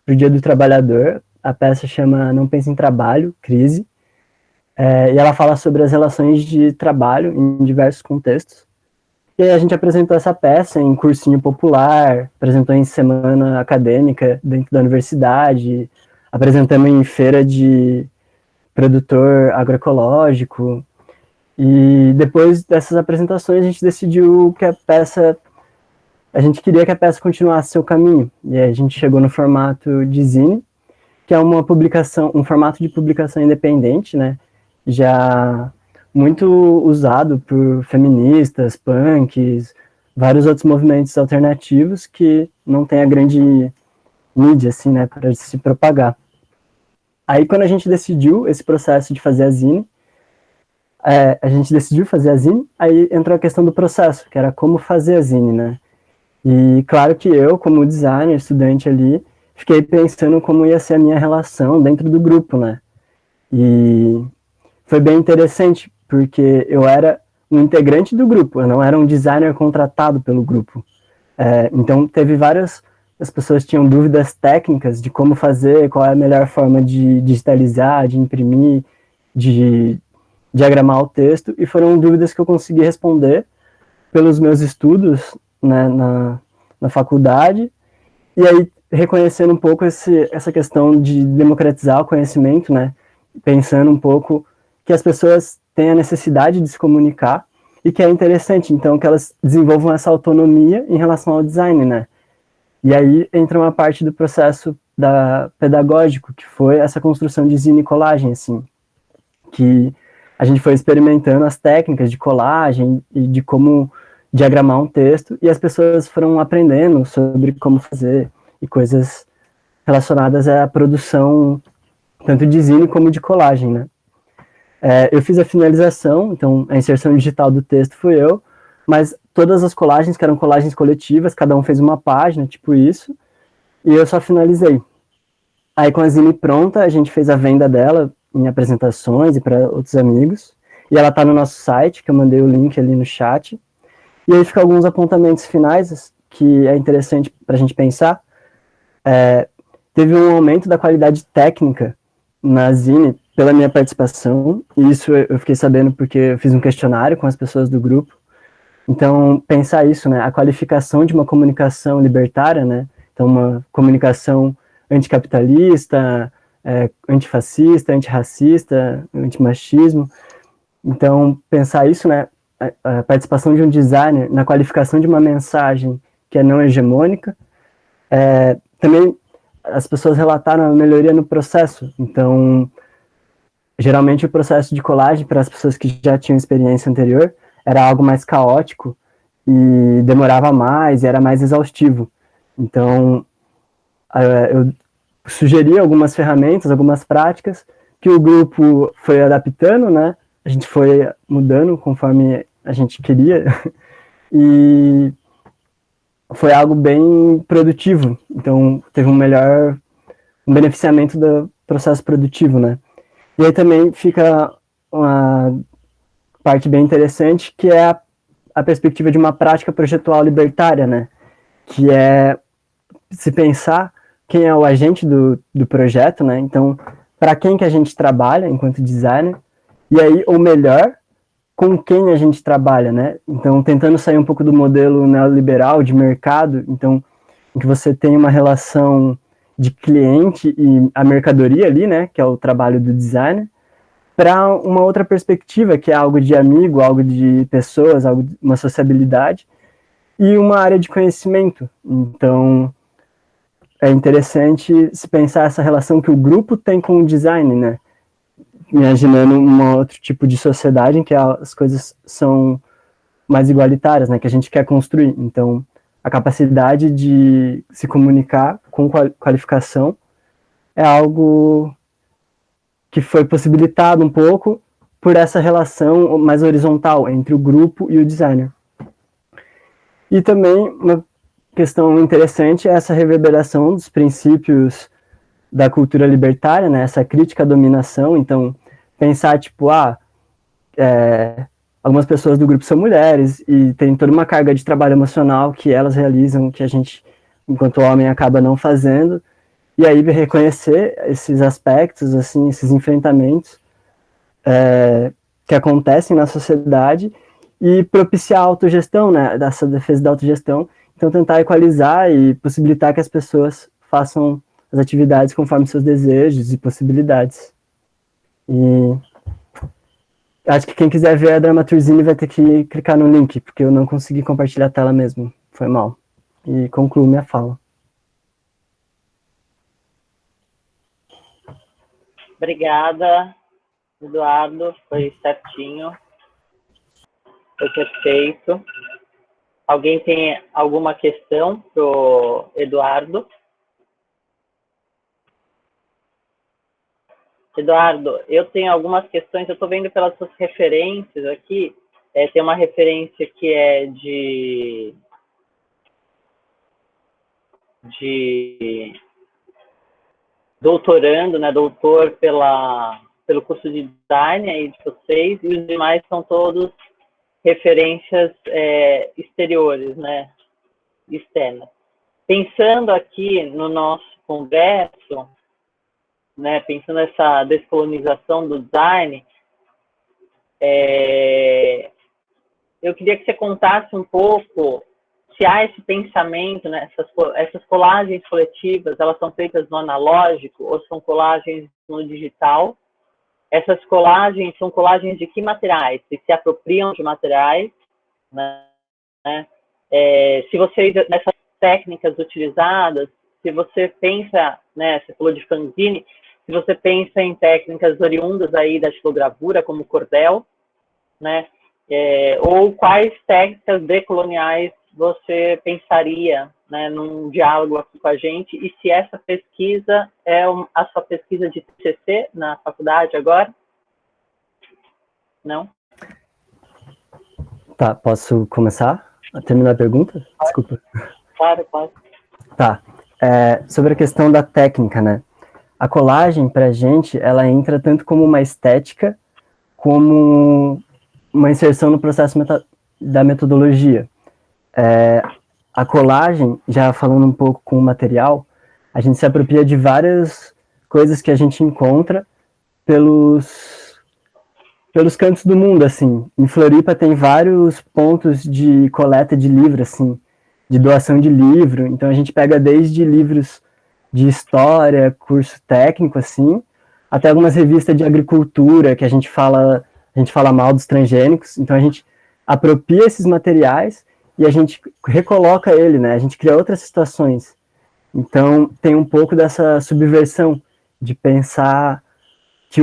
Speaker 5: para o Dia do Trabalhador. A peça chama Não Pense em Trabalho, Crise, e ela fala sobre as relações de trabalho em diversos contextos. E aí a gente apresentou essa peça em cursinho popular, apresentou em semana acadêmica dentro da universidade, apresentamos em feira de produtor agroecológico. E depois dessas apresentações a gente decidiu que a gente queria que a peça continuasse seu caminho. E aí a gente chegou no formato de zine, que é uma publicação, um formato de publicação independente, né? Já muito usado por feministas, punks, vários outros movimentos alternativos que não tem a grande mídia, assim, né, para se propagar. Aí, quando a gente decidiu esse processo de fazer a zine, aí entrou a questão do processo, que era como fazer a zine, né? E claro que eu, como designer, estudante ali, fiquei pensando como ia ser a minha relação dentro do grupo, né? E foi bem interessante, porque eu era um integrante do grupo, eu não era um designer contratado pelo grupo. Então, as pessoas tinham dúvidas técnicas de como fazer, qual é a melhor forma de digitalizar, de imprimir, de diagramar o texto, e foram dúvidas que eu consegui responder pelos meus estudos, né, na faculdade, e aí reconhecendo um pouco essa questão de democratizar o conhecimento, né, pensando um pouco que as pessoas têm a necessidade de se comunicar e que é interessante, então, que elas desenvolvam essa autonomia em relação ao design, né. E aí entra uma parte do processo pedagógico, que foi essa construção de zine e colagem, assim, que a gente foi experimentando as técnicas de colagem e de como diagramar um texto, e as pessoas foram aprendendo sobre como fazer, e coisas relacionadas à produção, tanto de zine como de colagem, né. Eu fiz a finalização, então a inserção digital do texto fui eu, mas todas as colagens, que eram colagens coletivas, cada um fez uma página, tipo isso, e eu só finalizei. Aí com a zine pronta, a gente fez a venda dela em apresentações e para outros amigos, e ela tá no nosso site, que eu mandei o link ali no chat, e aí ficam alguns apontamentos finais, que é interessante para a gente pensar. Teve um aumento da qualidade técnica na zine pela minha participação, e isso eu fiquei sabendo porque eu fiz um questionário com as pessoas do grupo. Então, pensar isso, né, a qualificação de uma comunicação libertária, né, então uma comunicação anticapitalista, antifascista, antirracista, antimachismo. Então, pensar isso, né, a participação de um designer na qualificação de uma mensagem que é não hegemônica. Também as pessoas relataram a melhoria no processo. Então, geralmente o processo de colagem, para as pessoas que já tinham experiência anterior, era algo mais caótico e demorava mais e era mais exaustivo. Então, eu sugeri algumas ferramentas, algumas práticas, que o grupo foi adaptando, né? A gente foi mudando conforme a gente queria, e foi algo bem produtivo. Então, teve um beneficiamento do processo produtivo, né? E aí também fica uma parte bem interessante, que é a perspectiva de uma prática projetual libertária, né? Que é se pensar quem é o agente do projeto, né? Então, para quem que a gente trabalha enquanto designer, e aí, ou melhor, com quem a gente trabalha, né? Então, tentando sair um pouco do modelo neoliberal de mercado, então, em que você tem uma relação de cliente e a mercadoria ali, né? Que é o trabalho do designer, para uma outra perspectiva, que é algo de amigo, algo de pessoas, algo de uma sociabilidade, e uma área de conhecimento. Então, é interessante se pensar essa relação que o grupo tem com o design, né? Imaginando um outro tipo de sociedade em que as coisas são mais igualitárias, né? Que a gente quer construir. Então, a capacidade de se comunicar com qualificação é algo que foi possibilitado um pouco por essa relação mais horizontal entre o grupo e o designer. E também uma questão interessante é essa reverberação dos princípios da cultura libertária, né, essa crítica à dominação. Então, pensar, tipo, algumas pessoas do grupo são mulheres e tem toda uma carga de trabalho emocional que elas realizam, que a gente, enquanto homem, acaba não fazendo. e aí reconhecer esses aspectos, assim, esses enfrentamentos que acontecem na sociedade e propiciar a autogestão, né, dessa defesa da autogestão. Então, tentar equalizar e possibilitar que as pessoas façam as atividades conforme seus desejos e possibilidades. E acho que quem quiser ver a Dramaturgine vai ter que clicar no link, porque eu não consegui compartilhar a tela mesmo. Foi mal. E concluo minha fala.
Speaker 1: Obrigada, Eduardo. Foi certinho. Foi perfeito. Alguém tem alguma questão para o Eduardo? Eduardo, eu tenho algumas questões, eu estou vendo pelas suas referências aqui, tem uma referência que é de doutorando, né, doutor pelo curso de design aí de vocês, e os demais são todos referências exteriores, né, externas. Pensando aqui no nosso congresso, né, pensando nessa descolonização do design, eu queria que você contasse um pouco se há esse pensamento, né, essas colagens coletivas, elas são feitas no analógico ou são colagens no digital? Essas colagens são colagens de que materiais? Se apropriam de materiais, né? Se vocês, nessas técnicas utilizadas, se você pensa, né, você falou de fanzine, se você pensa em técnicas oriundas aí da xilogravura, como cordel, né, ou quais técnicas decoloniais você pensaria, né, num diálogo aqui com a gente, e se essa pesquisa é a sua pesquisa de TCC na faculdade agora? Não?
Speaker 5: Tá, posso começar a terminar a pergunta? Desculpa.
Speaker 1: Claro, pode.
Speaker 5: Tá. Sobre a questão da técnica, né? A colagem, pra gente, ela entra tanto como uma estética, como uma inserção no processo da metodologia. A colagem, já falando um pouco com o material, a gente se apropria de várias coisas que a gente encontra pelos cantos do mundo, assim. Em Floripa tem vários pontos de coleta de livro, assim, de doação de livro. Então a gente pega desde livros de história, curso técnico, assim, até algumas revistas de agricultura que a gente fala mal dos transgênicos. Então a gente apropria esses materiais e a gente recoloca ele, né? A gente cria outras situações. Então tem um pouco dessa subversão de pensar que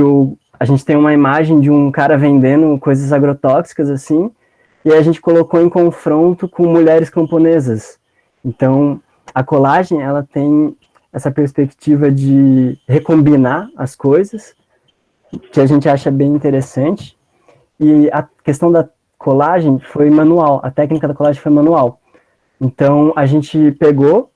Speaker 5: a gente tem uma imagem de um cara vendendo coisas agrotóxicas, assim, e a gente colocou em confronto com mulheres camponesas. Então, a colagem, ela tem essa perspectiva de recombinar as coisas, que a gente acha bem interessante, e a questão da colagem foi manual, a técnica da colagem foi manual. Então, a gente pegou,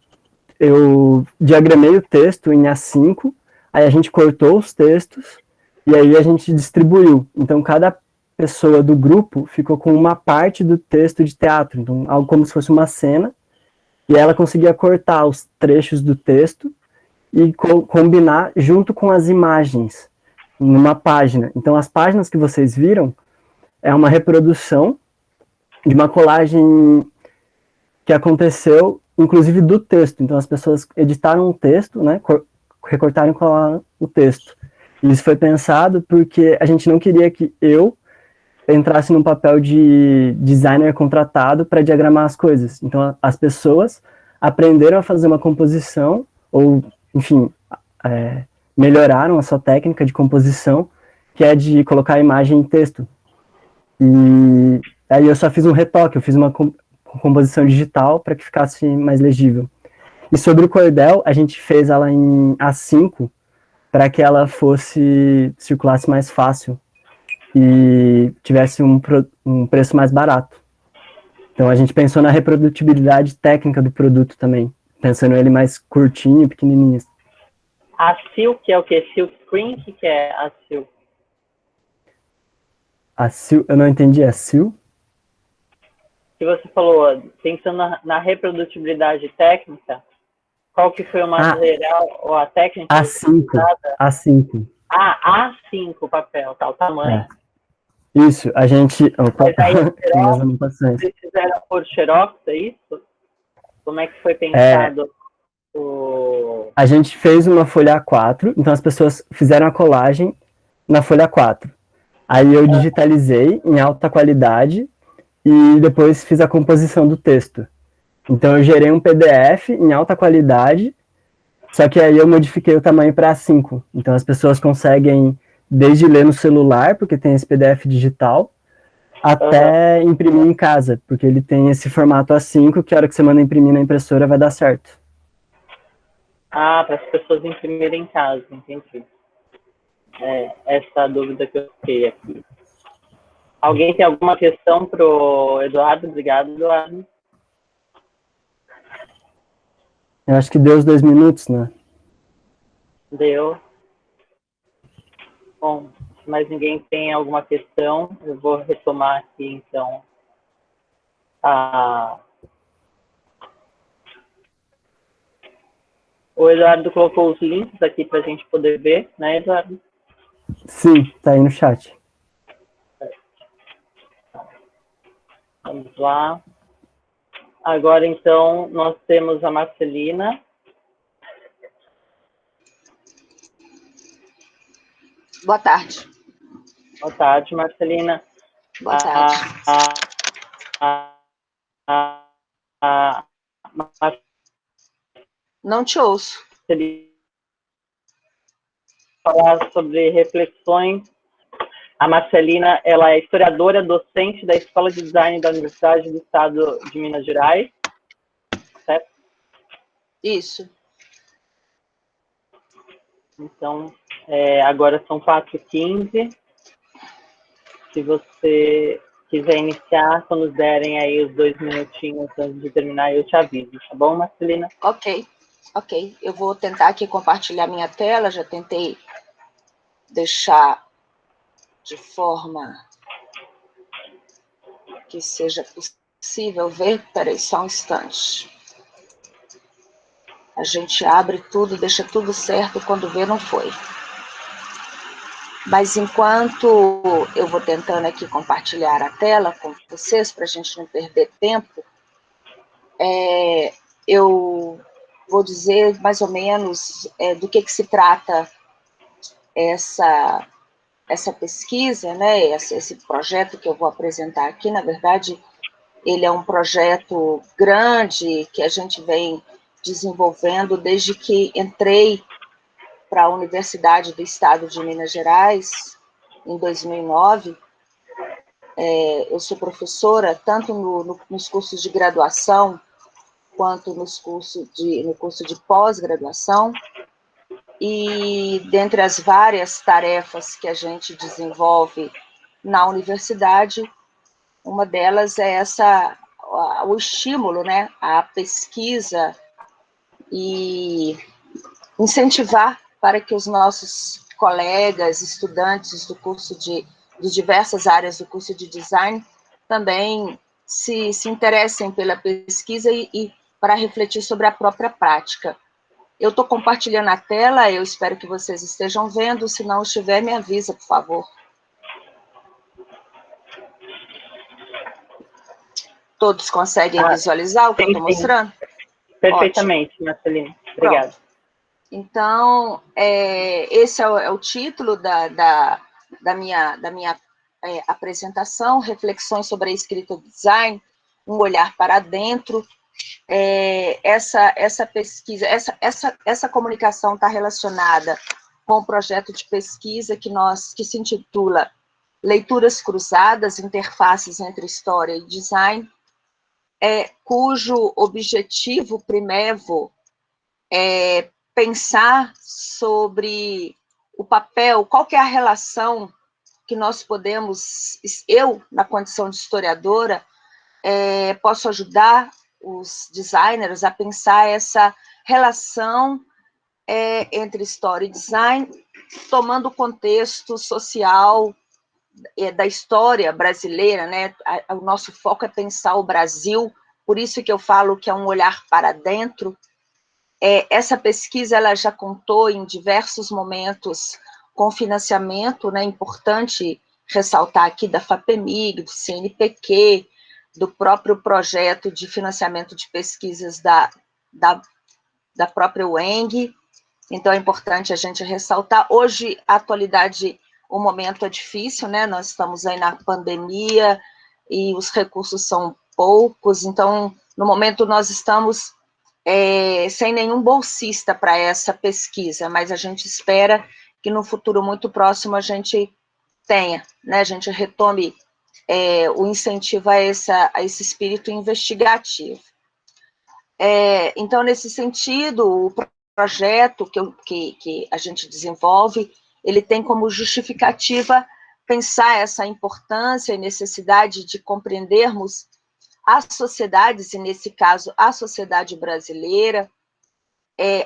Speaker 5: eu diagramei o texto em A5, aí a gente cortou os textos, e aí a gente distribuiu. Então, cada pessoa do grupo ficou com uma parte do texto de teatro, então algo como se fosse uma cena, e ela conseguia cortar os trechos do texto e combinar junto com as imagens numa página. Então, as páginas que vocês viram é uma reprodução de uma colagem que aconteceu, inclusive, do texto. Então, as pessoas editaram o texto, né, recortaram e colaram o texto. E isso foi pensado porque a gente não queria que eu entrasse num papel de designer contratado para diagramar as coisas. Então, as pessoas aprenderam a fazer uma composição, ou, enfim, melhoraram a sua técnica de composição, que é de colocar a imagem em texto. E aí eu só fiz um retoque, eu fiz uma composição digital para que ficasse mais legível. E sobre o cordel, a gente fez ela em A5, para que ela circulasse mais fácil e tivesse um preço mais barato. Então a gente pensou na reprodutibilidade técnica do produto também, pensando ele mais curtinho, pequenininho.
Speaker 1: A Silk é o quê? Silk Screen? O que é a Silk?
Speaker 5: A Silk, eu não entendi, a Silk?
Speaker 1: Que você falou, pensando na reprodutibilidade técnica, Qual que foi o material ou a técnica?
Speaker 5: A5.
Speaker 1: A5 o papel, tá, o tamanho.
Speaker 5: Isso, a gente... Opa,
Speaker 1: Mas aí,
Speaker 5: tem as anotações.
Speaker 1: vocês fizeram por xerox, é isso? Como é que foi pensado
Speaker 5: A gente fez uma folha A4, então as pessoas fizeram a colagem na folha A4. Aí eu digitalizei em alta qualidade e depois fiz a composição do texto. Então eu gerei um PDF em alta qualidade, só que aí eu modifiquei o tamanho para A5. Então as pessoas conseguem desde ler no celular, porque tem esse PDF digital, até imprimir em casa, porque ele tem esse formato A5, que a hora que você manda imprimir na impressora vai dar certo.
Speaker 1: para as pessoas imprimirem em casa, entendi. Essa dúvida que eu fiquei aqui. Alguém tem alguma questão para o Eduardo? Obrigado, Eduardo.
Speaker 5: Eu acho que deu os 2 minutos, né?
Speaker 1: Deu. Bom, se mais ninguém tem alguma questão, eu vou retomar aqui, então, O Eduardo colocou os links aqui para a gente poder ver, né, Eduardo?
Speaker 5: Sim, tá aí no chat.
Speaker 1: Vamos lá. Agora, então, nós temos a Marcelina.
Speaker 2: Boa tarde.
Speaker 1: Boa tarde, Marcelina.
Speaker 2: Boa tarde. Não te ouço.
Speaker 1: Falar sobre reflexões. A Marcelina, ela é historiadora, docente da Escola de Design da Universidade do Estado de Minas Gerais, certo?
Speaker 2: Isso.
Speaker 1: Então, agora são 4h15. Se você quiser iniciar, quando derem aí os 2 minutinhos antes de terminar, eu te aviso, tá bom, Marcelina?
Speaker 2: Ok. Eu vou tentar aqui compartilhar minha tela, já tentei deixar de forma que seja possível ver. Peraí, só um instante. A gente abre tudo, deixa tudo certo, quando vê, não foi. Mas enquanto eu vou tentando aqui compartilhar a tela com vocês, para a gente não perder tempo, eu vou dizer mais ou menos do que se trata essa pesquisa, né, esse projeto que eu vou apresentar aqui. Na verdade, ele é um projeto grande que a gente vem desenvolvendo desde que entrei para a Universidade do Estado de Minas Gerais, em 2009. Eu sou professora tanto nos cursos de graduação quanto no curso de pós-graduação, e dentre as várias tarefas que a gente desenvolve na universidade, uma delas é o estímulo, né, à pesquisa e incentivar para que os nossos colegas, estudantes de diversas áreas do curso de design também se interessem pela pesquisa e para refletir sobre a própria prática. Eu estou compartilhando a tela, eu espero que vocês estejam vendo. Se não estiver, me avisa, por favor. Todos conseguem visualizar o que eu estou mostrando?
Speaker 1: Perfeitamente, Marcelina. Obrigado.
Speaker 2: Pronto. Então, esse é o título da minha apresentação, Reflexões sobre a Escrita do Design, um olhar para dentro. Essa pesquisa, essa comunicação está relacionada com o projeto de pesquisa que se intitula Leituras Cruzadas, Interfaces entre História e Design, cujo objetivo primevo é pensar sobre o papel, qual que é a relação que nós podemos, eu, na condição de historiadora, posso ajudar os designers a pensar essa relação entre história e design, tomando o contexto social da história brasileira, né? O nosso foco é pensar o Brasil, por isso que eu falo que é um olhar para dentro. Essa pesquisa ela já contou em diversos momentos com financiamento, né, importante ressaltar aqui da FAPEMIG, do CNPq, do próprio projeto de financiamento de pesquisas da própria UENG. Então, é importante a gente ressaltar. Hoje, a atualidade, o momento é difícil, né? Nós estamos aí na pandemia e os recursos são poucos. Então, no momento, nós estamos sem nenhum bolsista para essa pesquisa, mas a gente espera que no futuro muito próximo a gente tenha, né? A gente retome o incentivo a esse espírito investigativo. Então, nesse sentido, o projeto que a gente desenvolve, ele tem como justificativa pensar essa importância e necessidade de compreendermos as sociedades, e nesse caso, a sociedade brasileira,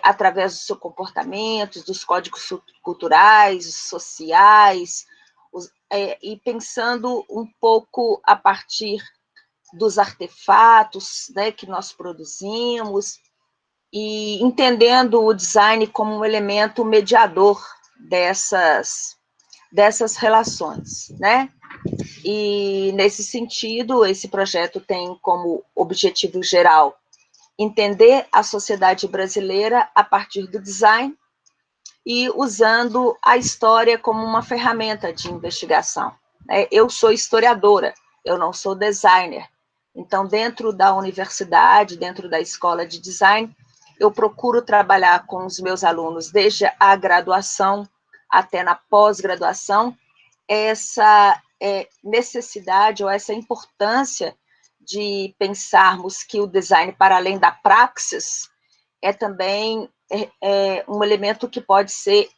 Speaker 2: através do seu comportamento, dos códigos culturais, sociais, e pensando um pouco a partir dos artefatos, né, que nós produzimos, e entendendo o design como um elemento mediador dessas relações, né? E, nesse sentido, esse projeto tem como objetivo geral entender a sociedade brasileira a partir do design e usando a história como uma ferramenta de investigação. Eu sou historiadora, eu não sou designer. Então, dentro da universidade, dentro da escola de design, eu procuro trabalhar com os meus alunos, desde a graduação até na pós-graduação, essa necessidade ou essa importância de pensarmos que o design, para além da praxis, é também um elemento que pode ser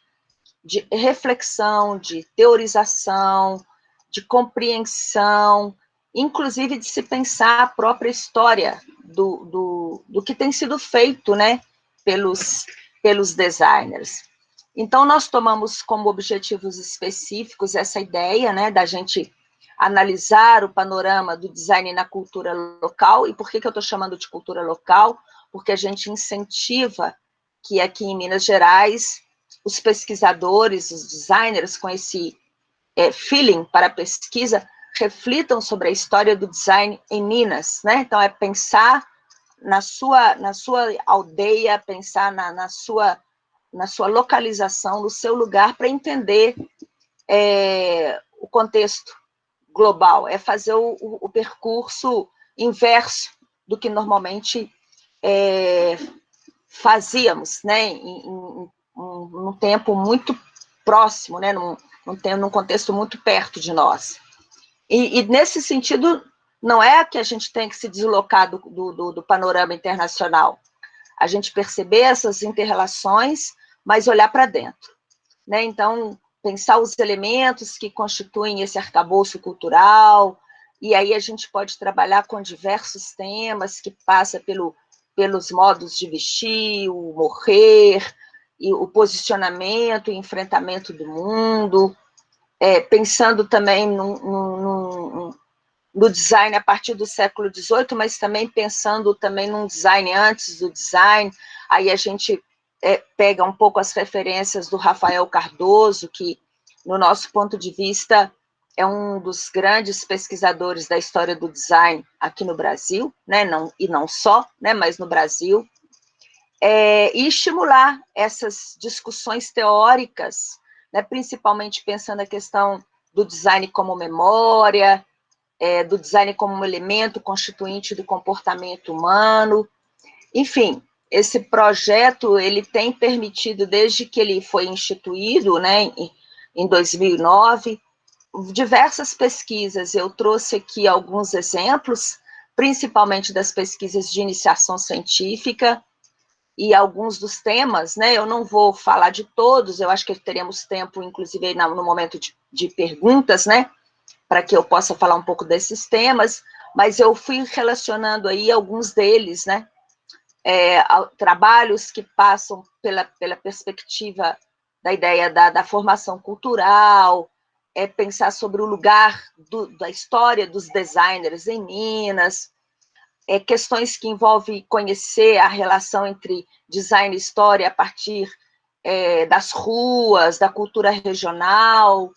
Speaker 2: de reflexão, de teorização, de compreensão, inclusive de se pensar a própria história do que tem sido feito, né, pelos designers. Então, nós tomamos como objetivos específicos essa ideia, né, da gente analisar o panorama do design na cultura local. E por que eu estou chamando de cultura local? Porque a gente incentiva que aqui em Minas Gerais, os pesquisadores, os designers, com esse feeling para a pesquisa, reflitam sobre a história do design em Minas, né? Então, é pensar na sua aldeia, pensar na sua localização, no seu lugar, para entender o contexto global, é fazer o percurso inverso do que normalmente fazíamos, né, num tempo muito próximo, né, num contexto muito perto de nós. E nesse sentido, não é que a gente tem que se deslocar do panorama internacional, a gente perceber essas inter-relações, mas olhar para dentro, né? Então, pensar os elementos que constituem esse arcabouço cultural, e aí a gente pode trabalhar com diversos temas que passa pelos modos de vestir, o morrer, e o posicionamento e enfrentamento do mundo, pensando também no design a partir do século XVIII, mas também pensando também num design antes do design. Aí a gente pega um pouco as referências do Rafael Cardoso, que, no nosso ponto de vista, é um dos grandes pesquisadores da história do design aqui no Brasil, né? E não só, né? Mas no Brasil, e estimular essas discussões teóricas, né? Principalmente pensando a questão do design como memória, do design como um elemento constituinte do comportamento humano. Enfim, esse projeto ele tem permitido, desde que ele foi instituído, né, em 2009, diversas pesquisas. Eu trouxe aqui alguns exemplos, principalmente das pesquisas de iniciação científica, e alguns dos temas, né, eu não vou falar de todos, eu acho que teremos tempo, inclusive, no momento de perguntas, né, para que eu possa falar um pouco desses temas, mas eu fui relacionando aí alguns deles, né, trabalhos que passam pela perspectiva da ideia da formação cultural, pensar sobre o lugar da história dos designers em Minas, questões que envolvem conhecer a relação entre design e história a partir das ruas, da cultura regional,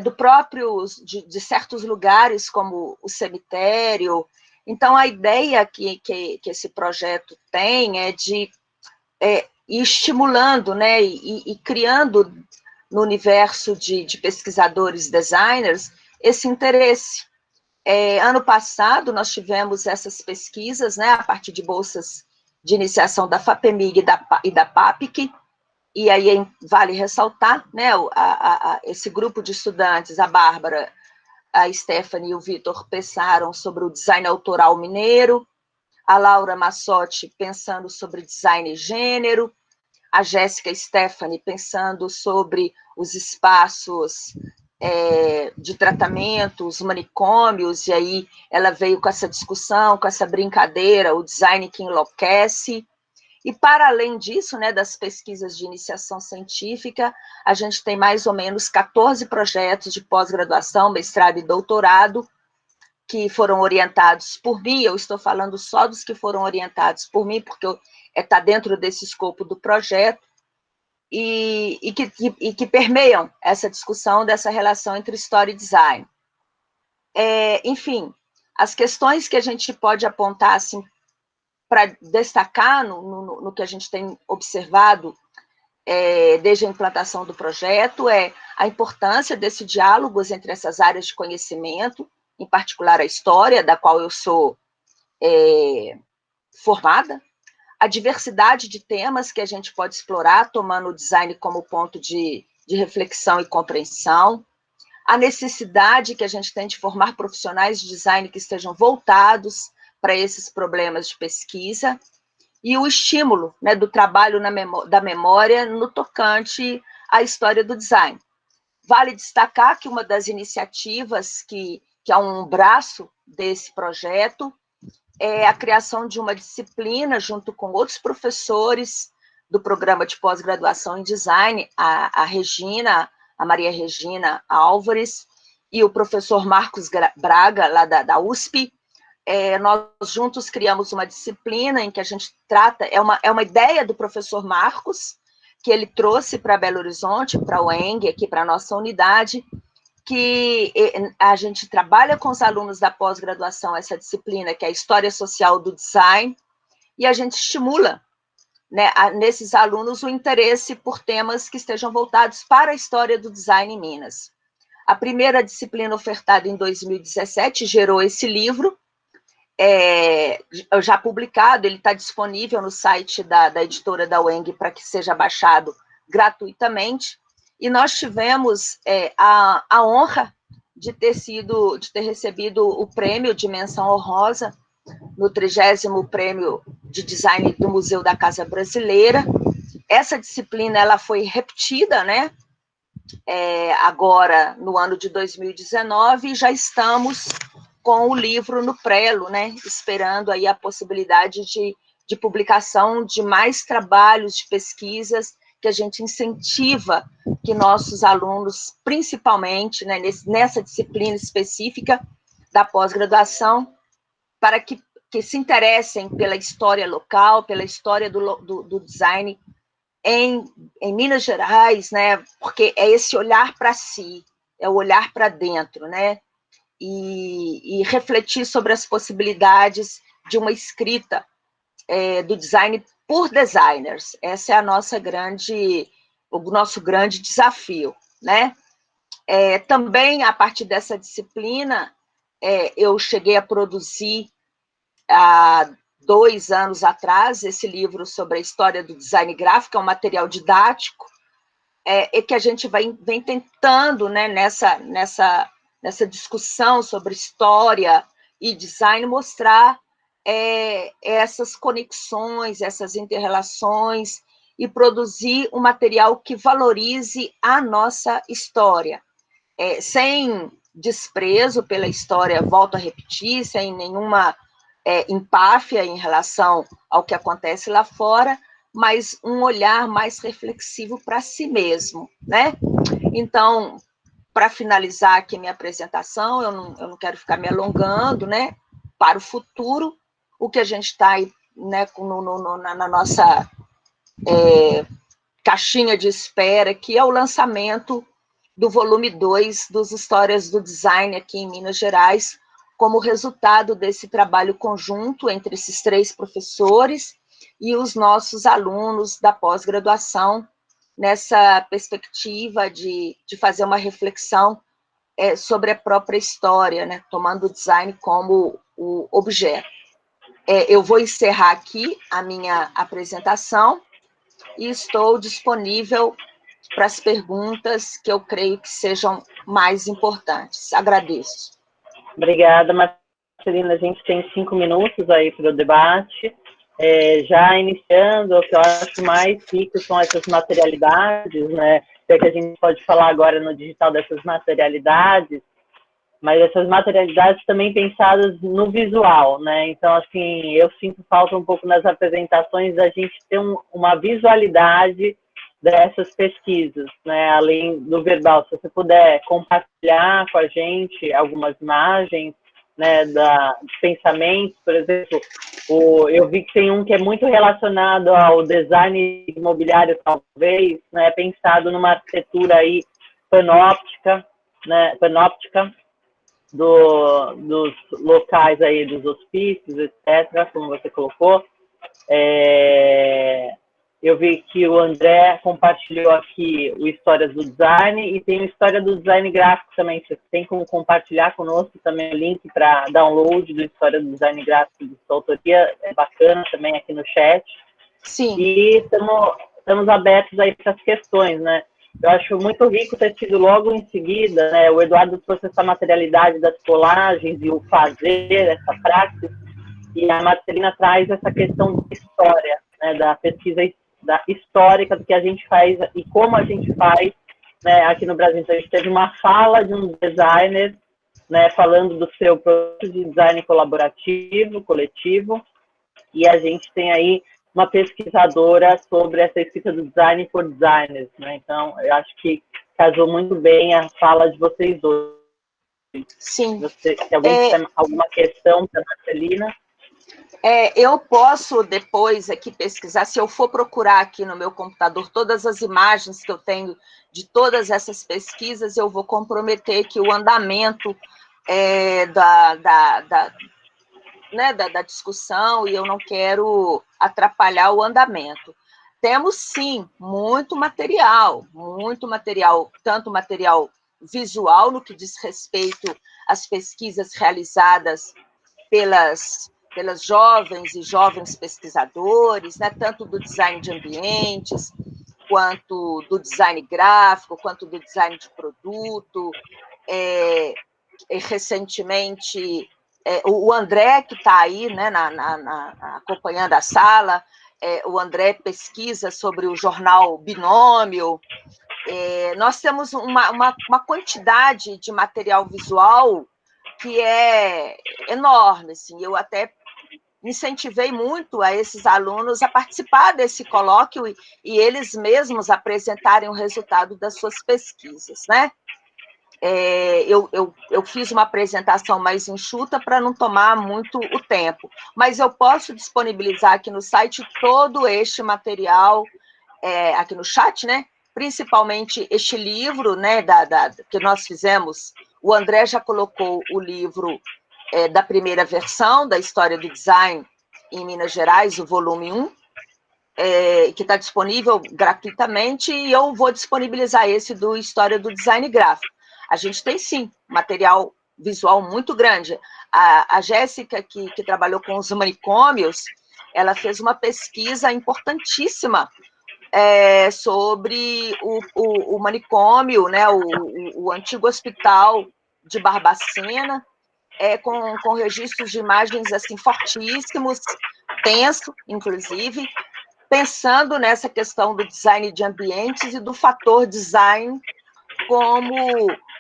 Speaker 2: do próprio, de certos lugares, como o cemitério. Então, a ideia que esse projeto tem é de ir estimulando, né, e criando no universo de pesquisadores, designers, esse interesse. Ano passado, nós tivemos essas pesquisas, né, a partir de bolsas de iniciação da FAPEMIG e da PAPIC, e aí vale ressaltar, né, esse grupo de estudantes, a Bárbara, a Stephanie e o Vitor pensaram sobre o design autoral mineiro, a Laura Massotti pensando sobre design e gênero, a Jéssica e Stephanie pensando sobre os espaços de tratamento, os manicômios, e aí ela veio com essa discussão, com essa brincadeira, o design que enlouquece. E, para além disso, né, das pesquisas de iniciação científica, a gente tem mais ou menos 14 projetos de pós-graduação, mestrado e doutorado, que foram orientados por mim. Eu estou falando só dos que foram orientados por mim, porque está dentro desse escopo do projeto, e que permeiam essa discussão dessa relação entre história e design. Enfim, as questões que a gente pode apontar, assim, para destacar no que a gente tem observado desde a implantação do projeto, a importância desse diálogo entre essas áreas de conhecimento, em particular a história, da qual eu sou formada, a diversidade de temas que a gente pode explorar, tomando o design como ponto de reflexão e compreensão, a necessidade que a gente tem de formar profissionais de design que estejam voltados para esses problemas de pesquisa, e o estímulo, né, do trabalho da memória no tocante à história do design. Vale destacar que uma das iniciativas que é um braço desse projeto é a criação de uma disciplina junto com outros professores do programa de pós-graduação em design, a Regina, a Maria Regina Álvares, e o professor Marcos Braga, lá da USP. Nós juntos criamos uma disciplina em que a gente trata, é uma ideia do professor Marcos, que ele trouxe para Belo Horizonte, para o ENG, aqui para a nossa unidade, que a gente trabalha com os alunos da pós-graduação essa disciplina, que é a História Social do Design, e a gente estimula, né, nesses alunos o interesse por temas que estejam voltados para a história do design em Minas. A primeira disciplina ofertada em 2017 gerou esse livro, já publicado, ele está disponível no site da editora da UENG para que seja baixado gratuitamente, e nós tivemos a honra de ter recebido o prêmio de menção honrosa no 30º Prêmio de Design do Museu da Casa Brasileira. Essa disciplina ela foi repetida, né, agora no ano de 2019, e já estamos com o livro no prelo, né, esperando aí a possibilidade de publicação de mais trabalhos de pesquisas que a gente incentiva que nossos alunos, principalmente, né, nessa disciplina específica da pós-graduação, para que se interessem pela história local, pela história do design em Minas Gerais, né, porque é esse olhar para si, é o olhar para dentro, né, e refletir sobre as possibilidades de uma escrita do design por designers. Essa é o nosso grande desafio, né? Também, a partir dessa disciplina, eu cheguei a produzir, há 2 anos atrás, esse livro sobre a história do design gráfico, é um material didático, que a gente vem tentando, né, nessa discussão sobre história e design, mostrar essas conexões, essas inter-relações, e produzir um material que valorize a nossa história, sem desprezo pela história, volto a repetir, sem nenhuma empáfia em relação ao que acontece lá fora, mas um olhar mais reflexivo para si mesmo, né? Então, para finalizar aqui minha apresentação, eu não quero ficar me alongando, né? Para o futuro, o que a gente está aí, né, na nossa caixinha de espera, que é o lançamento do volume 2 dos Histórias do Design aqui em Minas Gerais, como resultado desse trabalho conjunto entre esses 3 professores e os nossos alunos da pós-graduação, nessa perspectiva de fazer uma reflexão sobre a própria história, né, tomando o design como o objeto. Eu vou encerrar aqui a minha apresentação e estou disponível para as perguntas que eu creio que sejam mais importantes. Agradeço.
Speaker 1: Obrigada, Marcelina. A gente tem 5 minutos aí para o debate. Já iniciando, o que eu acho mais rico são essas materialidades, né? É que a gente pode falar agora no digital dessas materialidades, mas essas materialidades também pensadas no visual, né? Então, assim, eu sinto falta um pouco nas apresentações da gente ter uma visualidade dessas pesquisas, né? Além do verbal, se você puder compartilhar com a gente algumas imagens, né, de pensamentos, por exemplo, eu vi que tem um que é muito relacionado ao design imobiliário, talvez, né, pensado numa arquitetura aí panóptica, né, dos locais aí, dos hospícios, etc., como você colocou. Eu vi que o André compartilhou aqui o Histórias do Design e tem o História do Design Gráfico também. Você tem como compartilhar conosco também o link para download do História do Design Gráfico de sua autoria. É bacana também aqui no chat.
Speaker 2: Sim.
Speaker 1: E estamos abertos aí para as questões, né? Eu acho muito rico ter sido logo em seguida, né? O Eduardo trouxe essa materialidade das colagens e o fazer, essa prática, e a Marcelina traz essa questão de história, né? Da pesquisa histórica do que a gente faz e como a gente faz, né, aqui no Brasil. Então, a gente teve uma fala de um designer, né, falando do seu processo de design colaborativo, coletivo, e a gente tem aí uma pesquisadora sobre essa escrita do design por designers, né? Então, eu acho que casou muito bem a fala de vocês dois.
Speaker 2: Sim.
Speaker 1: Se alguém tiver alguma questão para a Marcelina...
Speaker 2: Eu posso depois aqui pesquisar, se eu for procurar aqui no meu computador todas as imagens que eu tenho de todas essas pesquisas, eu vou comprometer que o andamento da discussão, e eu não quero atrapalhar o andamento. Temos, sim, muito material, tanto material visual, no que diz respeito às pesquisas realizadas pelas jovens e jovens pesquisadores, né, tanto do design de ambientes, quanto do design gráfico, quanto do design de produto. Recentemente, o André, que está aí, né, acompanhando a sala, o André pesquisa sobre o jornal Binômio. Nós temos uma quantidade de material visual que é enorme, assim. Eu até incentivei muito a esses alunos a participar desse colóquio e eles mesmos apresentarem o resultado das suas pesquisas, né? Eu fiz uma apresentação mais enxuta para não tomar muito o tempo, mas eu posso disponibilizar aqui no site todo este material, aqui no chat, né? Principalmente este livro, né, que nós fizemos. O André já colocou o livro da primeira versão da História do Design em Minas Gerais, o volume 1, que está disponível gratuitamente, e eu vou disponibilizar esse do História do Design Gráfico. A gente tem, sim, material visual muito grande. A Jéssica, que trabalhou com os manicômios, ela fez uma pesquisa importantíssima sobre o manicômio, né, o antigo hospital de Barbacena, com registros de imagens assim, fortíssimos, tenso, inclusive, pensando nessa questão do design de ambientes e do fator design como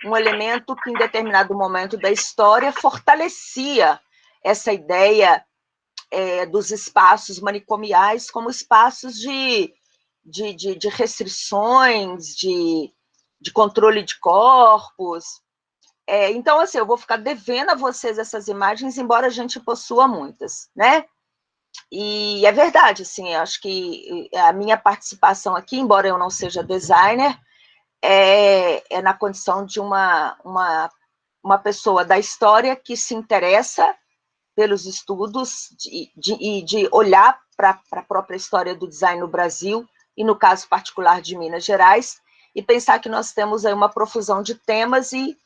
Speaker 2: um elemento que, em determinado momento da história, fortalecia essa ideia dos espaços manicomiais como espaços de restrições, de controle de corpos. Então, assim, eu vou ficar devendo a vocês essas imagens, embora a gente possua muitas, né? E é verdade, assim, eu acho que a minha participação aqui, embora eu não seja designer, é na condição de uma pessoa da história que se interessa pelos estudos e de olhar para a própria história do design no Brasil, e no caso particular de Minas Gerais, e pensar que nós temos aí uma profusão de temas e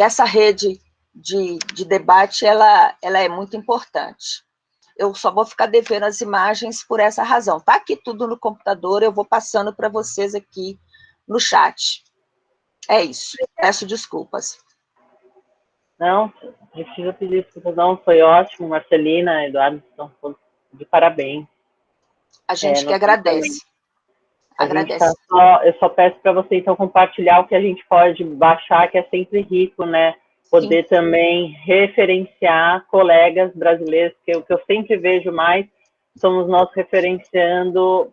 Speaker 2: essa rede de debate, ela é muito importante. Eu só vou ficar devendo as imagens por essa razão. Está aqui tudo no computador, eu vou passando para vocês aqui no chat. É isso, peço desculpas.
Speaker 1: Não, precisa pedir desculpas, não, foi ótimo, Marcelina, Eduardo, estão de parabéns.
Speaker 2: A gente que agradece.
Speaker 1: Eu só peço para você, então, compartilhar o que a gente pode baixar, que é sempre rico, né? Poder Sim. também referenciar colegas brasileiros, que o que eu sempre vejo mais somos nós referenciando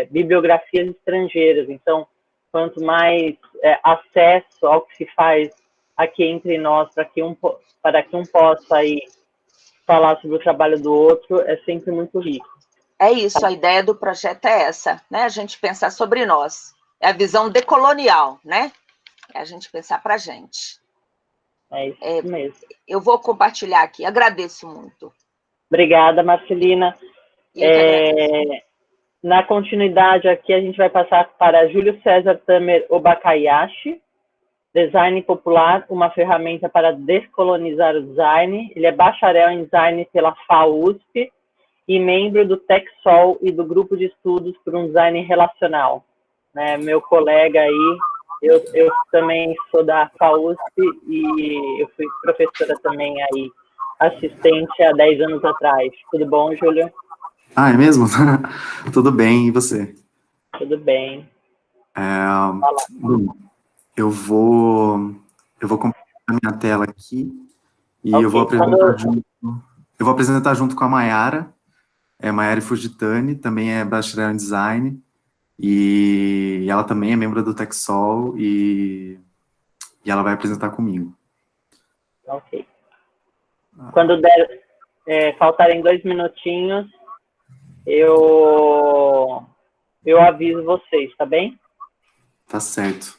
Speaker 1: bibliografias estrangeiras. Então, quanto mais acesso ao que se faz aqui entre nós, para que um possa aí falar sobre o trabalho do outro, é sempre muito rico.
Speaker 2: É isso, a ideia do projeto é essa, né? A gente pensar sobre nós. É a visão decolonial, né? É a gente pensar para a gente.
Speaker 1: É isso mesmo.
Speaker 2: Eu vou compartilhar aqui, agradeço muito.
Speaker 1: Obrigada, Marcelina. Na continuidade aqui, a gente vai passar para Júlio César Tamer Obakayashi, Design Popular, uma ferramenta para descolonizar o design. Ele é bacharel em design pela FAUSP e membro do TechSol e do Grupo de Estudos por um Design Relacional. Né, meu colega aí, eu também sou da FAUSP e eu fui professora também aí, assistente há 10 anos atrás. Tudo bom, Júlio?
Speaker 6: Ah, é mesmo? Tudo bem, e você?
Speaker 1: Tudo bem.
Speaker 6: Bom, eu vou compartilhar minha tela aqui e okay, eu vou apresentar junto com a Mayara. Mayara Fujitani, também é bacharel em design, e ela também é membro do TechSol, e ela vai apresentar comigo.
Speaker 1: Ok. Quando faltarem 2 minutinhos, eu aviso vocês, tá bem?
Speaker 6: Tá certo.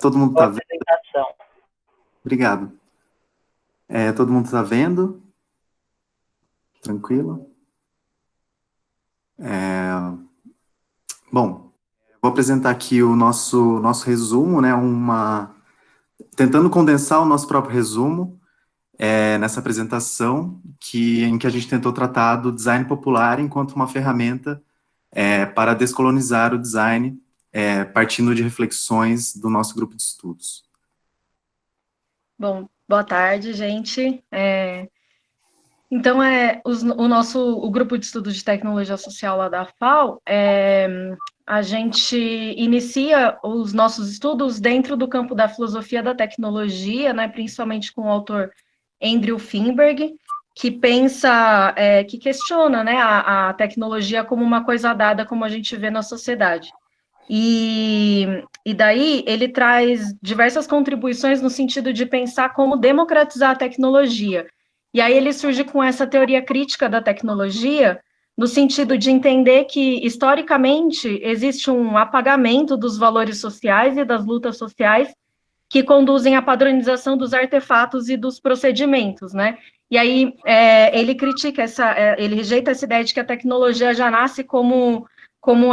Speaker 6: Todo mundo tá vendo? Obrigado. Todo mundo tá vendo? Tranquilo? Bom, vou apresentar aqui o nosso resumo, né, tentando condensar o nosso próprio resumo nessa apresentação, em que a gente tentou tratar do design popular enquanto uma ferramenta para descolonizar o design, partindo de reflexões do nosso grupo de estudos.
Speaker 7: Bom, boa tarde, gente. Então, o grupo de estudos de tecnologia social lá da FAO, a gente inicia os nossos estudos dentro do campo da filosofia da tecnologia, né, principalmente com o autor Andrew Finberg, que pensa, que questiona, né, a tecnologia como uma coisa dada, como a gente vê na sociedade. E daí ele traz diversas contribuições no sentido de pensar como democratizar a tecnologia. E aí ele surge com essa teoria crítica da tecnologia, no sentido de entender que, historicamente, existe um apagamento dos valores sociais e das lutas sociais que conduzem à padronização dos artefatos e dos procedimentos, né? E aí ele critica ele rejeita essa ideia de que a tecnologia já nasce como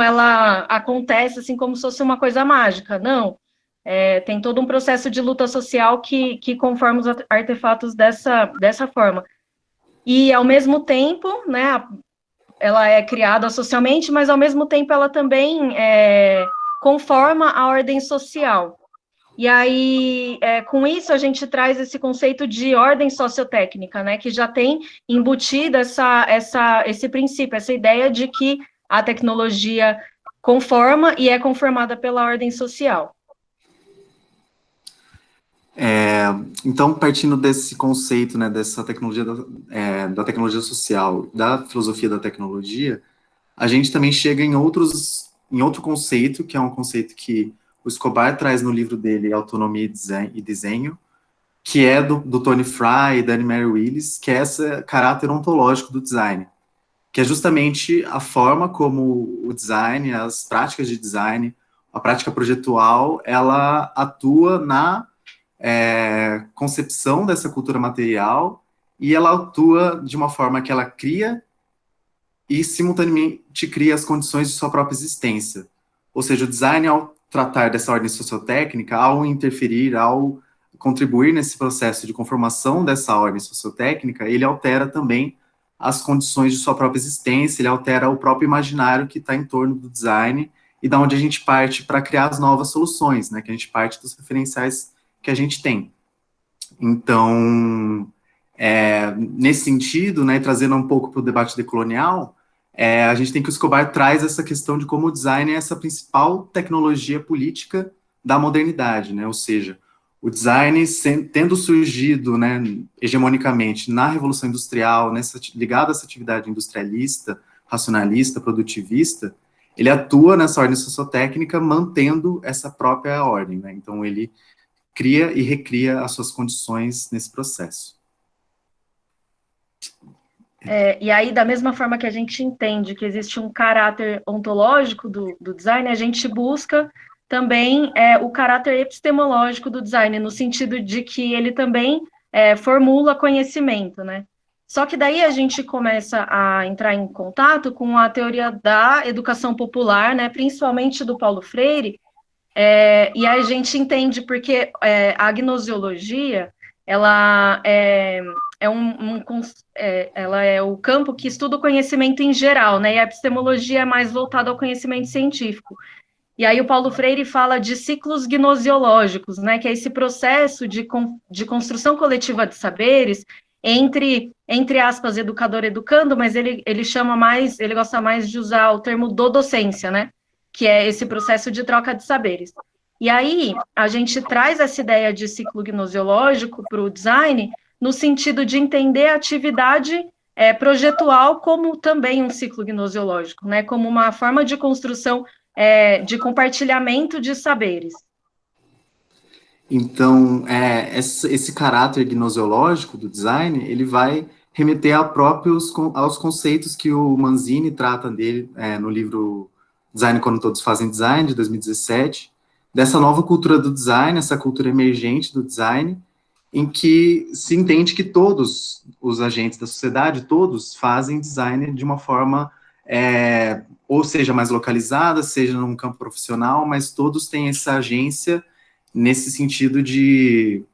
Speaker 7: ela acontece, assim, como se fosse uma coisa mágica. Não. Tem todo um processo de luta social que conforma os artefatos dessa forma. E, ao mesmo tempo, né, ela é criada socialmente, mas, ao mesmo tempo, ela também conforma a ordem social. E aí, com isso, a gente traz esse conceito de ordem sociotécnica, né, que já tem embutida esse princípio, essa ideia de que a tecnologia conforma e é conformada pela ordem social.
Speaker 6: Então, partindo desse conceito, né, dessa tecnologia da tecnologia social, da filosofia da tecnologia, a gente também chega em outro conceito, que é um conceito que o Escobar traz no livro dele Autonomia e Desenho, que é do Tony Fry e da Anne Mary Willis, que é esse caráter ontológico do design, que é justamente a forma como o design, as práticas de design, a prática projetual, ela atua na concepção dessa cultura material, e ela atua de uma forma que ela cria e, simultaneamente, cria as condições de sua própria existência. Ou seja, o design, ao tratar dessa ordem sociotécnica, ao interferir, ao contribuir nesse processo de conformação dessa ordem sociotécnica, ele altera também as condições de sua própria existência, ele altera o próprio imaginário que está em torno do design, e da onde a gente parte para criar as novas soluções, né, que a gente parte dos referenciais que a gente tem. Então, nesse sentido, né, trazendo um pouco para o debate decolonial, a gente tem que o Escobar traz essa questão de como o design é essa principal tecnologia política da modernidade, né, ou seja, o design tendo surgido, né, hegemonicamente na Revolução Industrial, ligado a essa atividade industrialista, racionalista, produtivista, ele atua nessa ordem sociotécnica mantendo essa própria ordem, né, então ele cria e recria as suas condições nesse processo.
Speaker 7: E aí, da mesma forma que a gente entende que existe um caráter ontológico do design, a gente busca também o caráter epistemológico do design, no sentido de que ele também formula conhecimento, né? Só que daí a gente começa a entrar em contato com a teoria da educação popular, né, principalmente do Paulo Freire, e a gente entende porque a gnosiologia, ela ela é o campo que estuda o conhecimento em geral, né, e a epistemologia é mais voltada ao conhecimento científico. E aí o Paulo Freire fala de ciclos gnosiológicos, né, que é esse processo de construção coletiva de saberes entre aspas, educador-educando, mas ele chama mais, ele gosta mais de usar o termo docência, né, que é esse processo de troca de saberes. E aí a gente traz essa ideia de ciclo gnosiológico para o design no sentido de entender a atividade projetual como também um ciclo gnosiológico, né, como uma forma de construção de compartilhamento de saberes.
Speaker 6: Então, esse caráter gnosiológico do design, ele vai remeter aos conceitos que o Manzini trata dele no livro Design Quando Todos Fazem Design, de 2017, dessa nova cultura do design, essa cultura emergente do design, em que se entende que todos os agentes da sociedade, todos fazem design de uma forma, ou seja, mais localizada, seja num campo profissional, mas todos têm essa agência nesse sentido de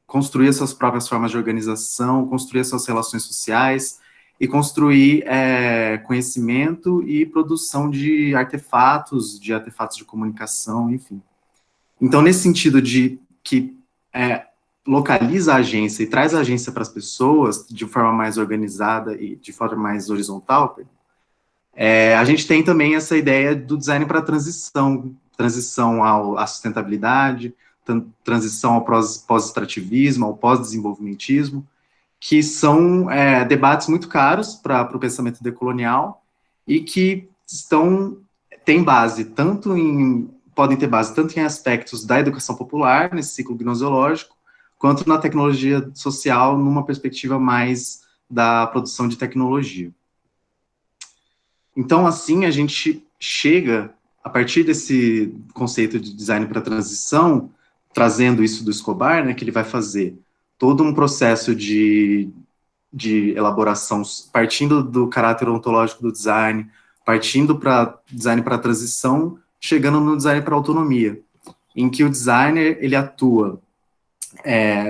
Speaker 6: construir as suas próprias formas de organização, construir as suas relações sociais e construir conhecimento e produção de artefatos de comunicação, enfim. Então, nesse sentido de que localiza a agência e traz a agência para as pessoas de forma mais organizada e de forma mais horizontal, a gente tem também essa ideia do design para transição à sustentabilidade, transição ao pós-extrativismo, ao pós-desenvolvimentismo, que são debates muito caros para o pensamento decolonial e que podem ter base tanto em aspectos da educação popular, nesse ciclo gnosiológico, quanto na tecnologia social, numa perspectiva mais da produção de tecnologia. Então, assim, a gente chega, a partir desse conceito de design para transição, trazendo isso do Escobar, né, que ele vai fazer todo um processo de elaboração, partindo do caráter ontológico do design, partindo para design para transição, chegando no design para autonomia, em que o designer, ele atua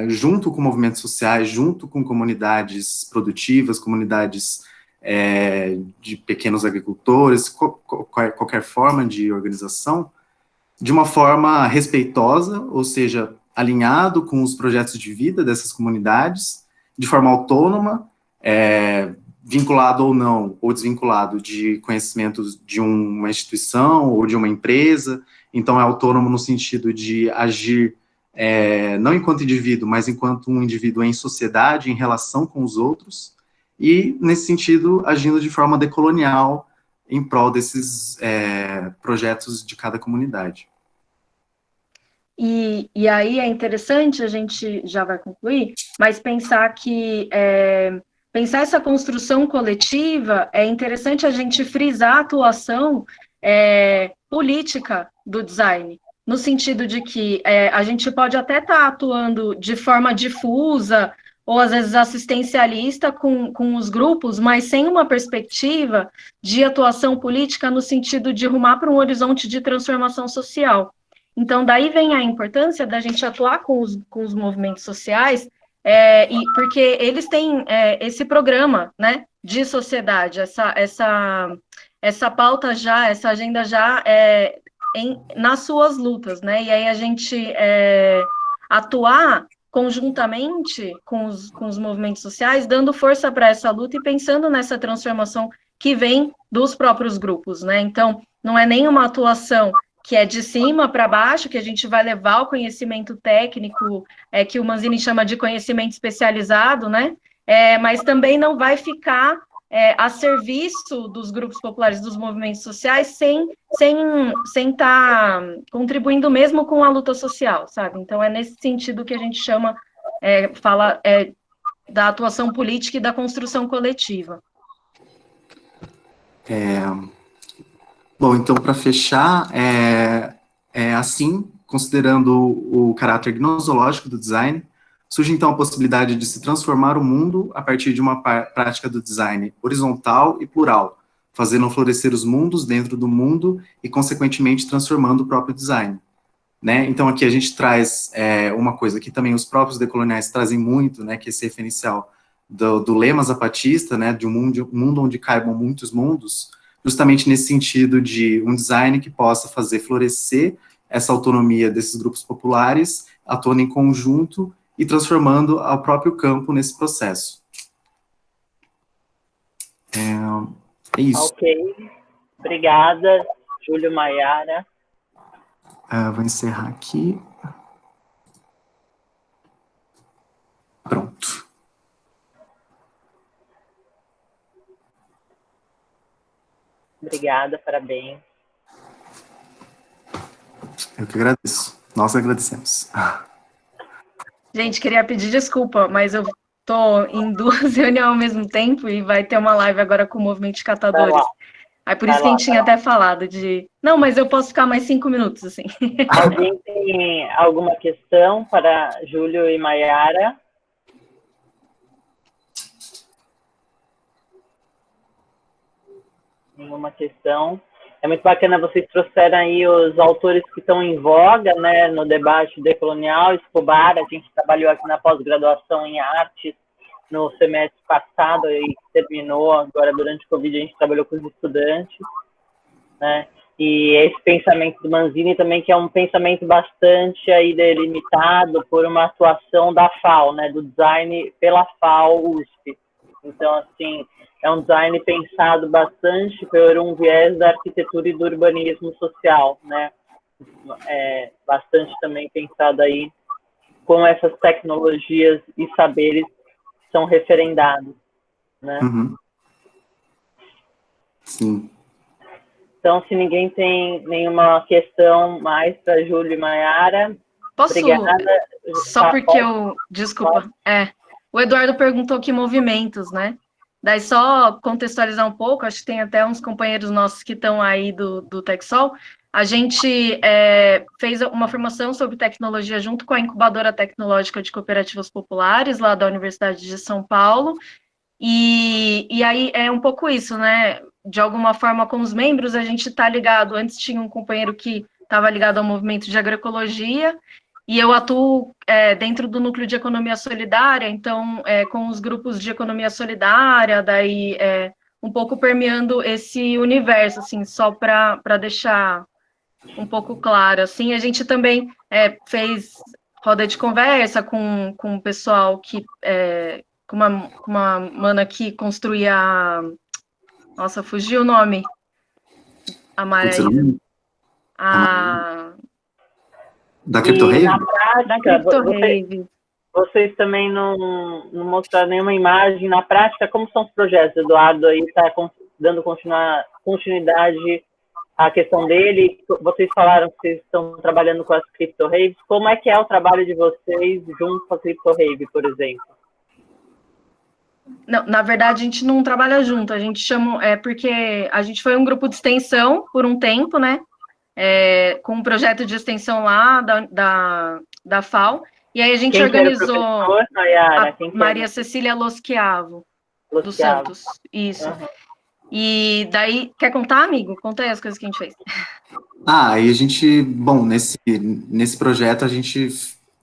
Speaker 6: junto com movimentos sociais, junto com comunidades produtivas, comunidades de pequenos agricultores, qualquer forma de organização, de uma forma respeitosa, ou seja, alinhado com os projetos de vida dessas comunidades, de forma autônoma, vinculado ou não, ou desvinculado de conhecimentos de uma instituição ou de uma empresa. Então é autônomo no sentido de agir não enquanto indivíduo, mas enquanto um indivíduo em sociedade, em relação com os outros, e, nesse sentido, agindo de forma decolonial em prol desses projetos de cada comunidade.
Speaker 7: E aí é interessante, a gente já vai concluir, mas pensar que pensar essa construção coletiva, é interessante a gente frisar a atuação política do design, no sentido de que a gente pode até estar atuando de forma difusa, ou às vezes assistencialista com os grupos, mas sem uma perspectiva de atuação política no sentido de rumar para um horizonte de transformação social. Então, daí vem a importância da gente atuar com os movimentos sociais, porque eles têm esse programa, né, de sociedade, essa pauta já, essa agenda já nas suas lutas, né, e aí a gente atuar conjuntamente com os movimentos sociais, dando força para essa luta e pensando nessa transformação que vem dos próprios grupos, né, então não é nenhuma atuação que é de cima para baixo, que a gente vai levar o conhecimento técnico, que o Manzini chama de conhecimento especializado, né? Mas também não vai ficar a serviço dos grupos populares, dos movimentos sociais, sem estar contribuindo mesmo com a luta social, sabe? Então, é nesse sentido que a gente fala da atuação política e da construção coletiva.
Speaker 6: Bom, então, para fechar, assim, considerando o caráter gnosológico do design, surge, então, a possibilidade de se transformar o mundo a partir de uma prática do design horizontal e plural, fazendo florescer os mundos dentro do mundo e, consequentemente, transformando o próprio design. Né? Então, aqui a gente traz uma coisa que também os próprios decoloniais trazem muito, né, que é esse referencial do lema zapatista, né, de um mundo onde caibam muitos mundos, justamente nesse sentido de um design que possa fazer florescer essa autonomia desses grupos populares, atuando em conjunto e transformando o próprio campo nesse processo. É isso.
Speaker 1: Ok. Obrigada, Júlio, Maiara.
Speaker 6: Vou encerrar aqui. Pronto.
Speaker 1: Obrigada, parabéns.
Speaker 6: Eu que agradeço. Nós agradecemos.
Speaker 7: Gente, queria pedir desculpa, mas eu tô em 2 reuniões ao mesmo tempo e vai ter uma live agora com o Movimento de Catadores. Aí por isso que a gente tinha até falado de... Não, mas eu posso ficar mais 5 minutos, assim.
Speaker 1: Alguém tem alguma questão para Júlio e Maiara? Nenhuma questão. É muito bacana, vocês trouxeram aí os autores que estão em voga, né, no debate decolonial. Escobar, a gente trabalhou aqui na pós-graduação em artes no semestre passado e terminou agora durante o Covid, a gente trabalhou com os estudantes, né, e esse pensamento do Manzini também, que é um pensamento bastante aí delimitado por uma atuação da FAO, né, do design pela FAO USP. Então, assim, é um design pensado bastante por um viés da arquitetura e do urbanismo social, né? Bastante também pensado aí com essas tecnologias e saberes que são referendados, né?
Speaker 6: Uhum. Sim.
Speaker 1: Então, se ninguém tem nenhuma questão mais para Júlio e Maiara...
Speaker 7: Posso?
Speaker 1: Obrigada.
Speaker 7: Só porque eu... Desculpa. O Eduardo perguntou que movimentos, né? Daí só contextualizar um pouco, acho que tem até uns companheiros nossos que estão aí do TechSol. A gente fez uma formação sobre tecnologia junto com a Incubadora Tecnológica de Cooperativas Populares, lá da Universidade de São Paulo. E aí é um pouco isso, né? De alguma forma, com os membros, a gente está ligado. Antes tinha um companheiro que estava ligado ao movimento de agroecologia, e eu atuo dentro do núcleo de economia solidária, então, com os grupos de economia solidária, daí um pouco permeando esse universo, assim, só para deixar um pouco claro. Assim, a gente também fez roda de conversa com o pessoal que... com uma mana que construía... Nossa, fugiu o nome. A Maraísa.
Speaker 6: Da CryptoRave?
Speaker 1: Na prática, vocês também não mostraram nenhuma imagem. Na prática, como são os projetos? Eduardo aí está dando continuidade a questão dele. Vocês falaram que vocês estão trabalhando com as CryptoRaves. Como é que é o trabalho de vocês junto com a CryptoRave, por exemplo?
Speaker 7: Não, na verdade, a gente não trabalha junto, a gente chama, porque a gente foi um grupo de extensão por um tempo, né? Com um projeto de extensão lá da FAO, e aí a gente organizou a Maria Cecília Loschiavo, dos Santos, isso. Uhum. E daí, quer contar, amigo? Conta aí as coisas que a gente fez.
Speaker 6: E a gente, bom, nesse projeto a gente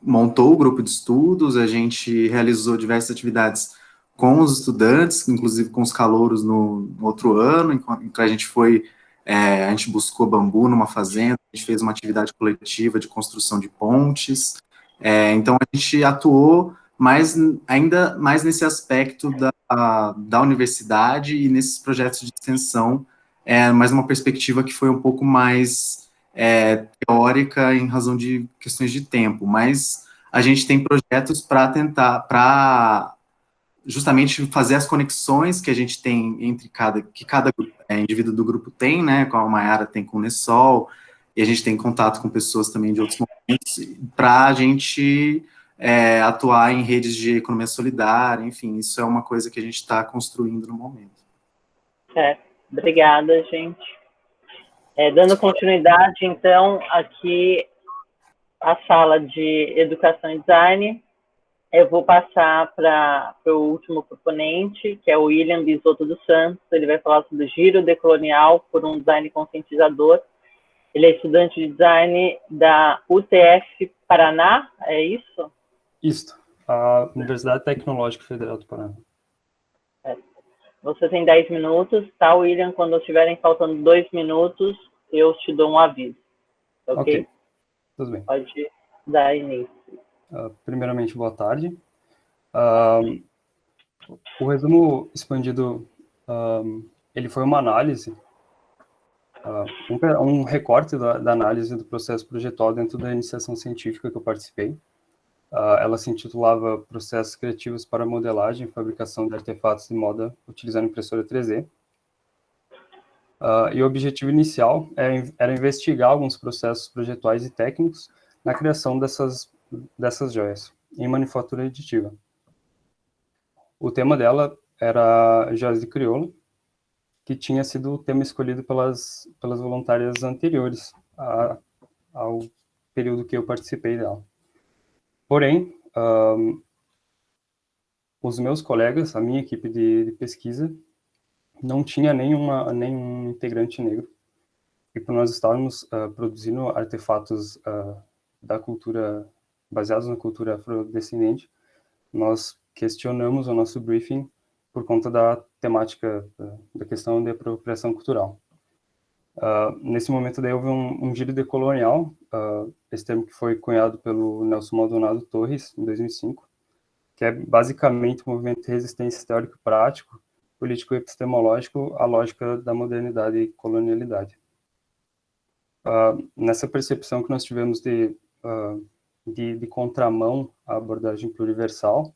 Speaker 6: montou o grupo de estudos, a gente realizou diversas atividades com os estudantes, inclusive com os calouros no outro ano, enquanto a gente a gente buscou bambu numa fazenda, a gente fez uma atividade coletiva de construção de pontes, então a gente atuou ainda mais nesse aspecto da universidade e nesses projetos de extensão, mas uma perspectiva que foi um pouco mais teórica em razão de questões de tempo, mas a gente tem projetos para justamente fazer as conexões que a gente tem que cada indivíduo do grupo tem, né, como a Mayara tem com o Nessol, e a gente tem contato com pessoas também de outros momentos, para a gente atuar em redes de economia solidária, enfim, isso é uma coisa que a gente está construindo no momento.
Speaker 1: Obrigada, gente. Dando continuidade, então, aqui a sala de Educação e Design, eu vou passar para o último proponente, que é o William Bisotto dos Santos. Ele vai falar sobre o Giro Decolonial por um Design Conscientizador. Ele é estudante de design da UTF Paraná, é isso?
Speaker 8: Isso, a Universidade Tecnológica Federal do Paraná.
Speaker 1: Você tem 10 minutos, tá, William? Quando estiverem faltando 2 minutos, eu te dou um aviso. Ok?
Speaker 8: Tudo bem.
Speaker 1: Pode dar início.
Speaker 8: Primeiramente, boa tarde. O resumo expandido, ele foi uma análise, um recorte da análise do processo projetual dentro da iniciação científica que eu participei. Ela se intitulava Processos Criativos para Modelagem e Fabricação de Artefatos de Moda utilizando impressora 3D. E o objetivo inicial era investigar alguns processos projetuais e técnicos na criação dessas joias, em manufatura aditiva. O tema dela era joias de crioula, que tinha sido o tema escolhido pelas voluntárias anteriores ao período que eu participei dela. Porém, os meus colegas, a minha equipe de pesquisa, não tinha nenhum integrante negro. E por nós estarmos produzindo artefatos da cultura, baseados na cultura afrodescendente, nós questionamos o nosso briefing por conta da temática da questão de apropriação cultural. Nesse momento daí houve um giro decolonial, esse termo que foi cunhado pelo Nelson Maldonado Torres, em 2005, que é basicamente um movimento de resistência teórico-prático, político-epistemológico à lógica da modernidade e colonialidade. Nessa percepção que nós tivemos de contramão à abordagem pluriversal,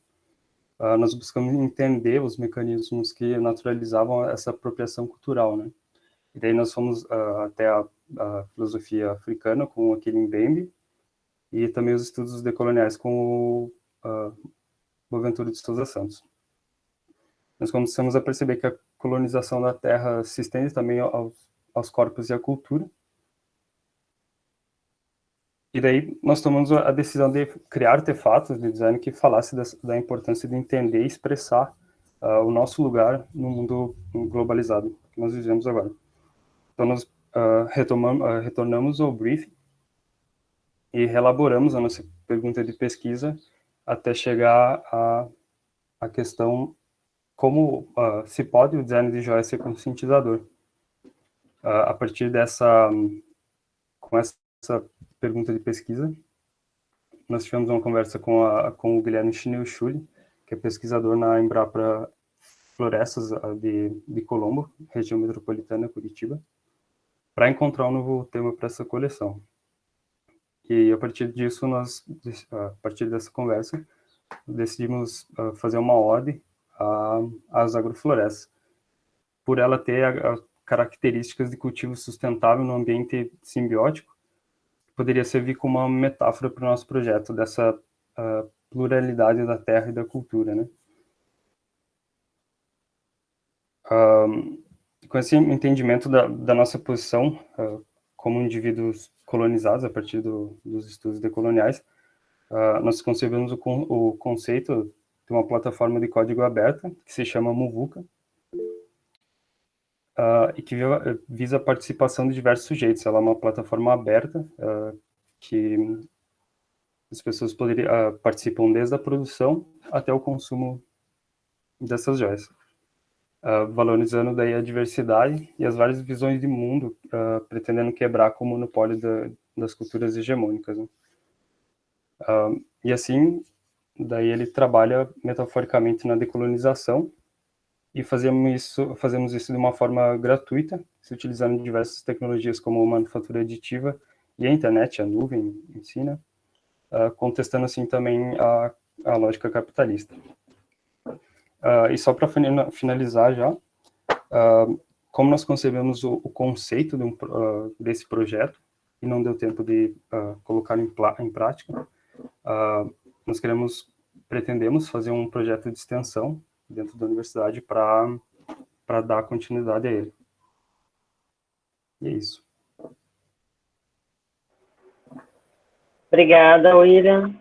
Speaker 8: nós buscamos entender os mecanismos que naturalizavam essa apropriação cultural, né? E daí nós fomos até a filosofia africana com aquele Mbembe e também os estudos decoloniais com o Boaventura de Souza Santos. Nós começamos a perceber que a colonização da terra se estende também aos corpos e à cultura. E daí nós tomamos a decisão de criar artefatos de design que falasse da importância de entender e expressar o nosso lugar no mundo globalizado que nós vivemos agora. Então nós retornamos ao briefing e reelaboramos a nossa pergunta de pesquisa até chegar à questão como se pode o design de joias ser conscientizador. A partir com essa pergunta de pesquisa, nós tivemos uma conversa com o Guilherme Schnell-Schulli, que é pesquisador na Embrapa Florestas de Colombo, região metropolitana, Curitiba, para encontrar um novo tema para essa coleção. E a partir disso, a partir dessa conversa, decidimos fazer uma ode às agroflorestas, por ela ter características de cultivo sustentável no ambiente simbiótico, poderia servir como uma metáfora para o nosso projeto, dessa pluralidade da terra e da cultura, né? Com esse entendimento da nossa posição como indivíduos colonizados a partir dos estudos decoloniais, nós concebemos o conceito de uma plataforma de código aberta, que se chama Muvuca, e que visa a participação de diversos sujeitos. Ela é uma plataforma aberta, que as pessoas participam desde a produção até o consumo dessas joias, valorizando daí a diversidade e as várias visões de mundo, pretendendo quebrar com o monopólio das culturas hegemônicas, né? E assim, daí ele trabalha metaforicamente na decolonização, e fazemos isso de uma forma gratuita, se utilizando diversas tecnologias como manufatura aditiva e a internet, a nuvem em si, né? Contestando assim também a lógica capitalista. E só para finalizar já, como nós concebemos o conceito desse projeto, e não deu tempo de colocar em prática, nós pretendemos fazer um projeto de extensão dentro da universidade para dar continuidade a ele. E é isso.
Speaker 1: Obrigada, William.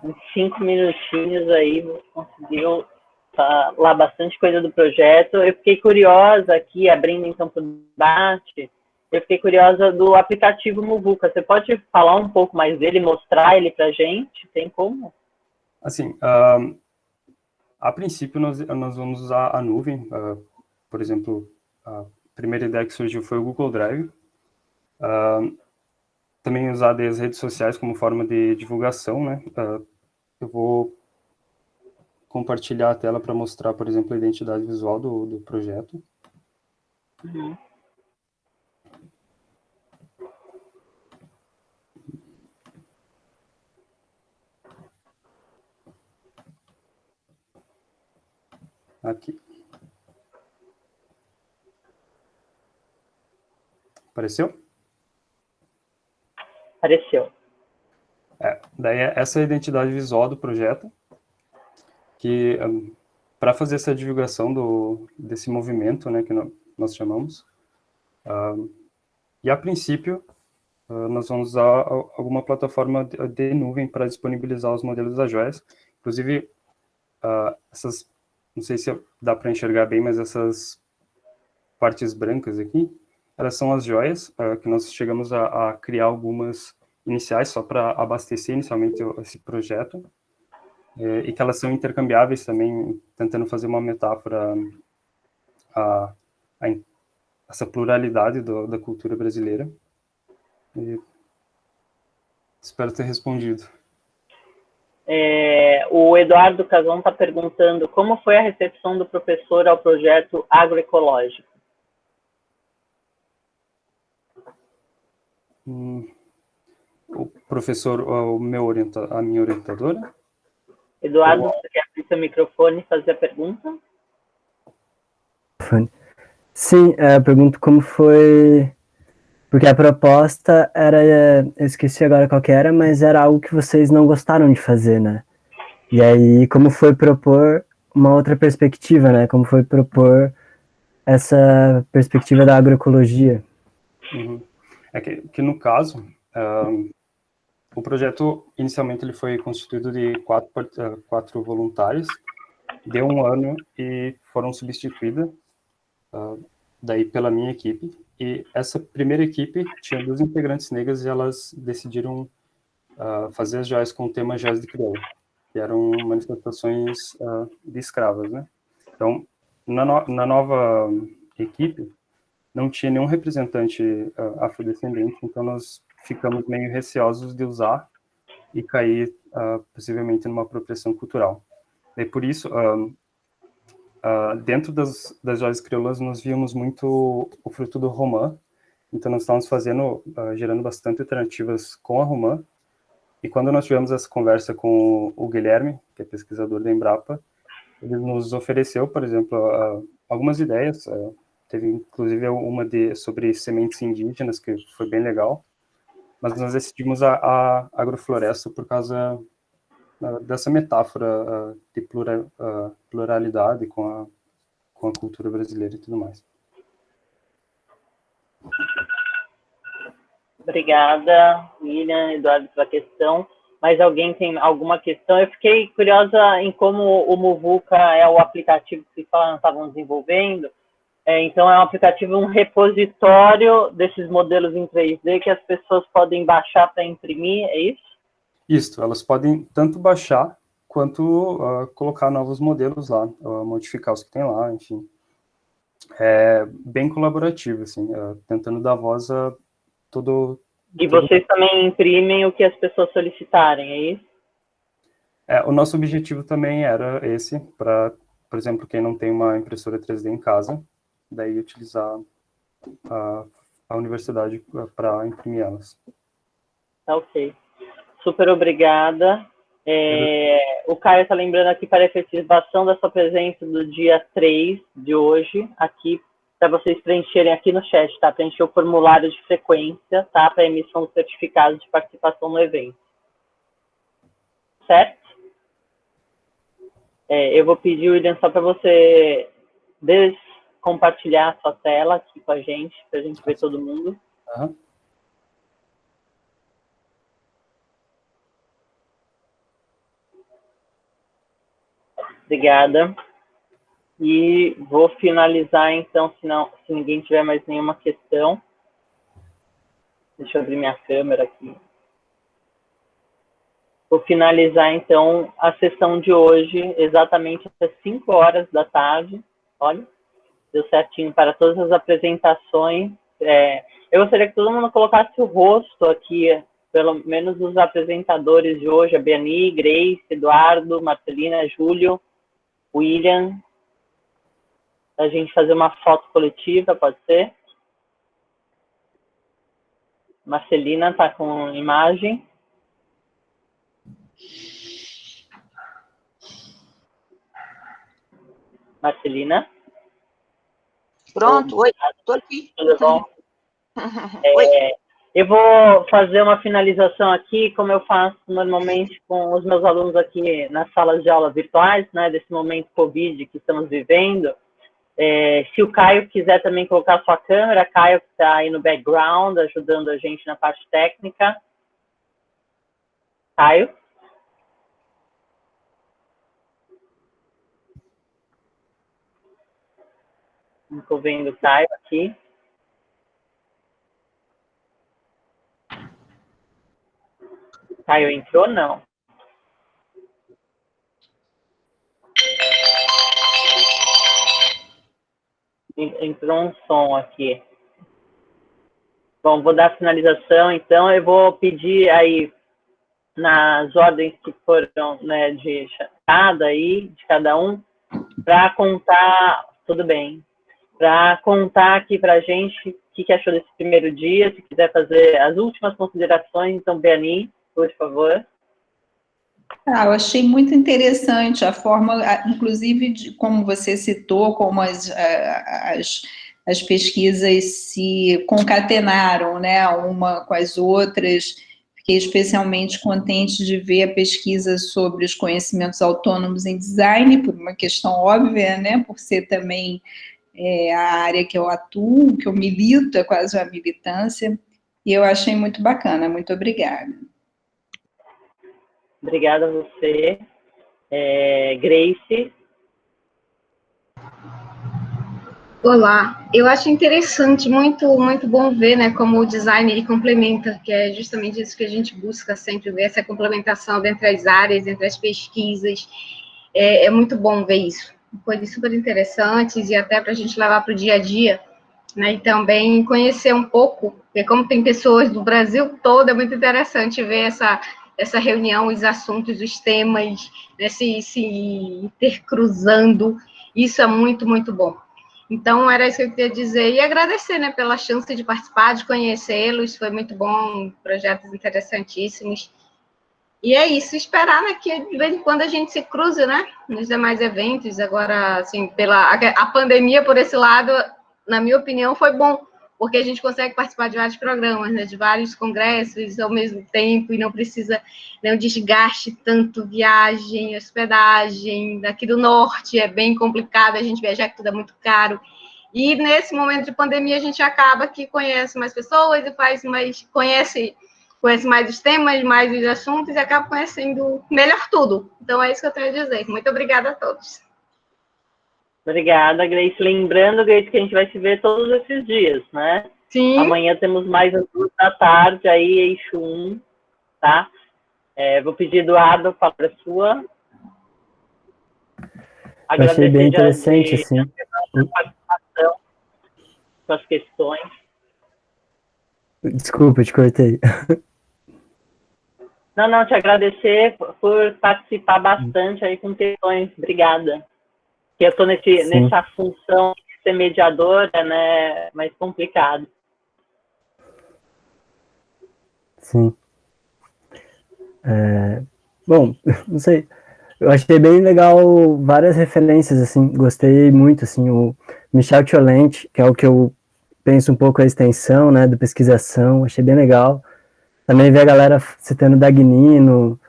Speaker 1: Em 5 minutinhos aí, você conseguiu falar bastante coisa do projeto. Eu fiquei curiosa aqui, abrindo então para o debate, eu fiquei curiosa do aplicativo Muvuca. Você pode falar um pouco mais dele, mostrar ele para a gente? Tem como?
Speaker 8: Assim, a princípio nós vamos usar a nuvem. Por exemplo, a primeira ideia que surgiu foi o Google Drive. Também usar as redes sociais como forma de divulgação, né? Eu vou compartilhar a tela para mostrar, por exemplo, a identidade visual do projeto.
Speaker 1: Uhum.
Speaker 8: Aqui. Apareceu?
Speaker 1: Apareceu.
Speaker 8: Daí essa é a identidade visual do projeto, que para fazer essa divulgação desse movimento, né, que nós chamamos, e a princípio nós vamos usar alguma plataforma de nuvem para disponibilizar os modelos das joias. Inclusive, essas, não sei se dá para enxergar bem, mas essas partes brancas aqui, elas são as joias, que nós chegamos a criar algumas iniciais só para abastecer inicialmente esse projeto, e que elas são intercambiáveis também, tentando fazer uma metáfora a essa pluralidade da cultura brasileira. E espero ter respondido.
Speaker 1: O Eduardo Cason está perguntando como foi a recepção do professor ao projeto agroecológico.
Speaker 8: O professor, a minha orientadora?
Speaker 1: Eduardo, você quer abrir seu microfone e fazer a pergunta?
Speaker 5: Sim, eu pergunto como foi, porque a proposta era, eu esqueci agora qual que era, mas era algo que vocês não gostaram de fazer, né? E aí, como foi propor uma outra perspectiva, né? Como foi propor essa perspectiva da agroecologia?
Speaker 8: Uhum. É que no caso, o projeto, inicialmente, ele foi constituído de 4 voluntários, deu 1 ano e foram substituídas daí pela minha equipe. E essa primeira equipe tinha 2 integrantes negras e elas decidiram fazer as joias com o tema Joias de Crioula, que eram manifestações de escravas, né? Então, na nova equipe, não tinha nenhum representante afrodescendente, então nós ficamos meio receosos de usar e cair possivelmente numa apropriação cultural. E por isso, dentro das joias crioulas, nós víamos muito o fruto do romã, então nós estávamos gerando bastante alternativas com a romã, e quando nós tivemos essa conversa com o Guilherme, que é pesquisador da Embrapa, ele nos ofereceu, por exemplo, algumas ideias teve inclusive uma sobre sementes indígenas, que foi bem legal, mas nós decidimos a agrofloresta por causa dessa metáfora de pluralidade com a cultura brasileira e tudo mais.
Speaker 1: Obrigada, William, Eduardo, pela questão. Mas alguém tem alguma questão? Eu fiquei curiosa em como o Muvuca é o aplicativo que vocês estavam desenvolvendo. Então, é um aplicativo, um repositório desses modelos em 3D que as pessoas podem baixar para imprimir, é isso?
Speaker 8: Isso, elas podem tanto baixar quanto colocar novos modelos lá, modificar os que tem lá, enfim. É bem colaborativo, assim, tentando dar voz a todo...
Speaker 1: E vocês também imprimem o que as pessoas solicitarem, é isso?
Speaker 8: O nosso objetivo também era esse, para, por exemplo, quem não tem uma impressora 3D em casa, daí utilizar a universidade para imprimir elas.
Speaker 1: Ok. Super obrigada. O Caio está lembrando aqui para a efetivação da sua presença do dia 3 de hoje, aqui, para vocês preencherem aqui no chat, tá? Preencher o formulário de frequência, tá? Para emissão do certificado de participação no evento. Certo? Eu vou pedir, William, só para você descompartilhar a sua tela aqui com a gente, para a gente ver todo mundo.
Speaker 8: Uhum.
Speaker 1: Obrigada. E vou finalizar, então, se ninguém tiver mais nenhuma questão. Deixa eu abrir minha câmera aqui. Vou finalizar, então, a sessão de hoje, exatamente às 5 horas da tarde. Olha, deu certinho para todas as apresentações. Eu gostaria que todo mundo colocasse o rosto aqui, pelo menos os apresentadores de hoje, a Beani, Grace, Eduardo, Marcelina, Júlio, William. A gente fazer uma foto coletiva, pode ser? Marcelina está com imagem. Marcelina?
Speaker 2: Pronto, oi, estou aqui.
Speaker 1: Tudo bom? Eu vou fazer uma finalização aqui, como eu faço normalmente com os meus alunos aqui nas salas de aula virtuais, né, desse momento Covid que estamos vivendo. Se o Caio quiser também colocar sua câmera, Caio que está aí no background, ajudando a gente na parte técnica. Caio? Não estou vendo o Caio aqui. Caio entrou? Não. Entrou um som aqui. Bom, vou dar a finalização, então eu vou pedir aí, nas ordens que foram, né, de chegada aí, de cada um, para contar, tudo bem, para contar aqui para a gente o que achou desse primeiro dia, se quiser fazer as últimas considerações, então, Beani, por favor.
Speaker 3: Eu achei muito interessante a forma, inclusive, de como você citou, como as pesquisas se concatenaram, né, uma com as outras. Fiquei especialmente contente de ver a pesquisa sobre os conhecimentos autônomos em design, por uma questão óbvia, né, por ser também a área que eu atuo, que eu milito, é quase uma militância, e eu achei muito bacana. Muito obrigada.
Speaker 1: Obrigada a você. Grace?
Speaker 4: Olá, eu acho interessante, muito bom ver, né, como o design ele complementa, que é justamente isso que a gente busca sempre ver, essa complementação entre as áreas, entre as pesquisas, é muito bom ver isso, coisas super interessantes e até para a gente levar para o dia a dia, né, e também conhecer um pouco, porque como tem pessoas do Brasil todo, é muito interessante ver essa reunião, os assuntos, os temas, né, se intercruzando, isso é muito bom. Então, era isso que eu queria dizer, e agradecer, né, pela chance de participar, de conhecê-los, foi muito bom, projetos interessantíssimos, e é isso, esperar, né, que de vez em quando a gente se cruze, né, nos demais eventos, agora, assim, a pandemia, por esse lado, na minha opinião, foi bom, porque a gente consegue participar de vários programas, né, de vários congressos ao mesmo tempo, e não precisa, né, um desgaste tanto, viagem, hospedagem, daqui do norte é bem complicado, a gente viajar, que tudo é muito caro, e nesse momento de pandemia a gente acaba que conhece mais pessoas e conhece mais os temas, mais os assuntos, e acaba conhecendo melhor tudo. Então é isso que eu tenho a dizer. Muito obrigada a todos.
Speaker 1: Obrigada, Grace. Lembrando, Grace, que a gente vai se ver todos esses dias, né?
Speaker 4: Sim.
Speaker 1: Amanhã temos mais às 14h, aí, eixo 1, tá? Vou pedir, Eduardo, a palavra sua.
Speaker 5: Eu achei bem interessante, assim.
Speaker 1: Participação com as questões.
Speaker 5: Desculpa, te cortei.
Speaker 1: Não, te agradecer por participar bastante aí com questões. Obrigada. Que eu estou nessa função de ser mediadora, né, mais complicado.
Speaker 5: Sim. Bom, não sei, eu achei bem legal várias referências, assim, gostei muito, assim, o Michel Tiolent, que é o que eu penso um pouco a extensão, né, do pesquisação, achei bem legal. Também ver a galera citando Dagnino,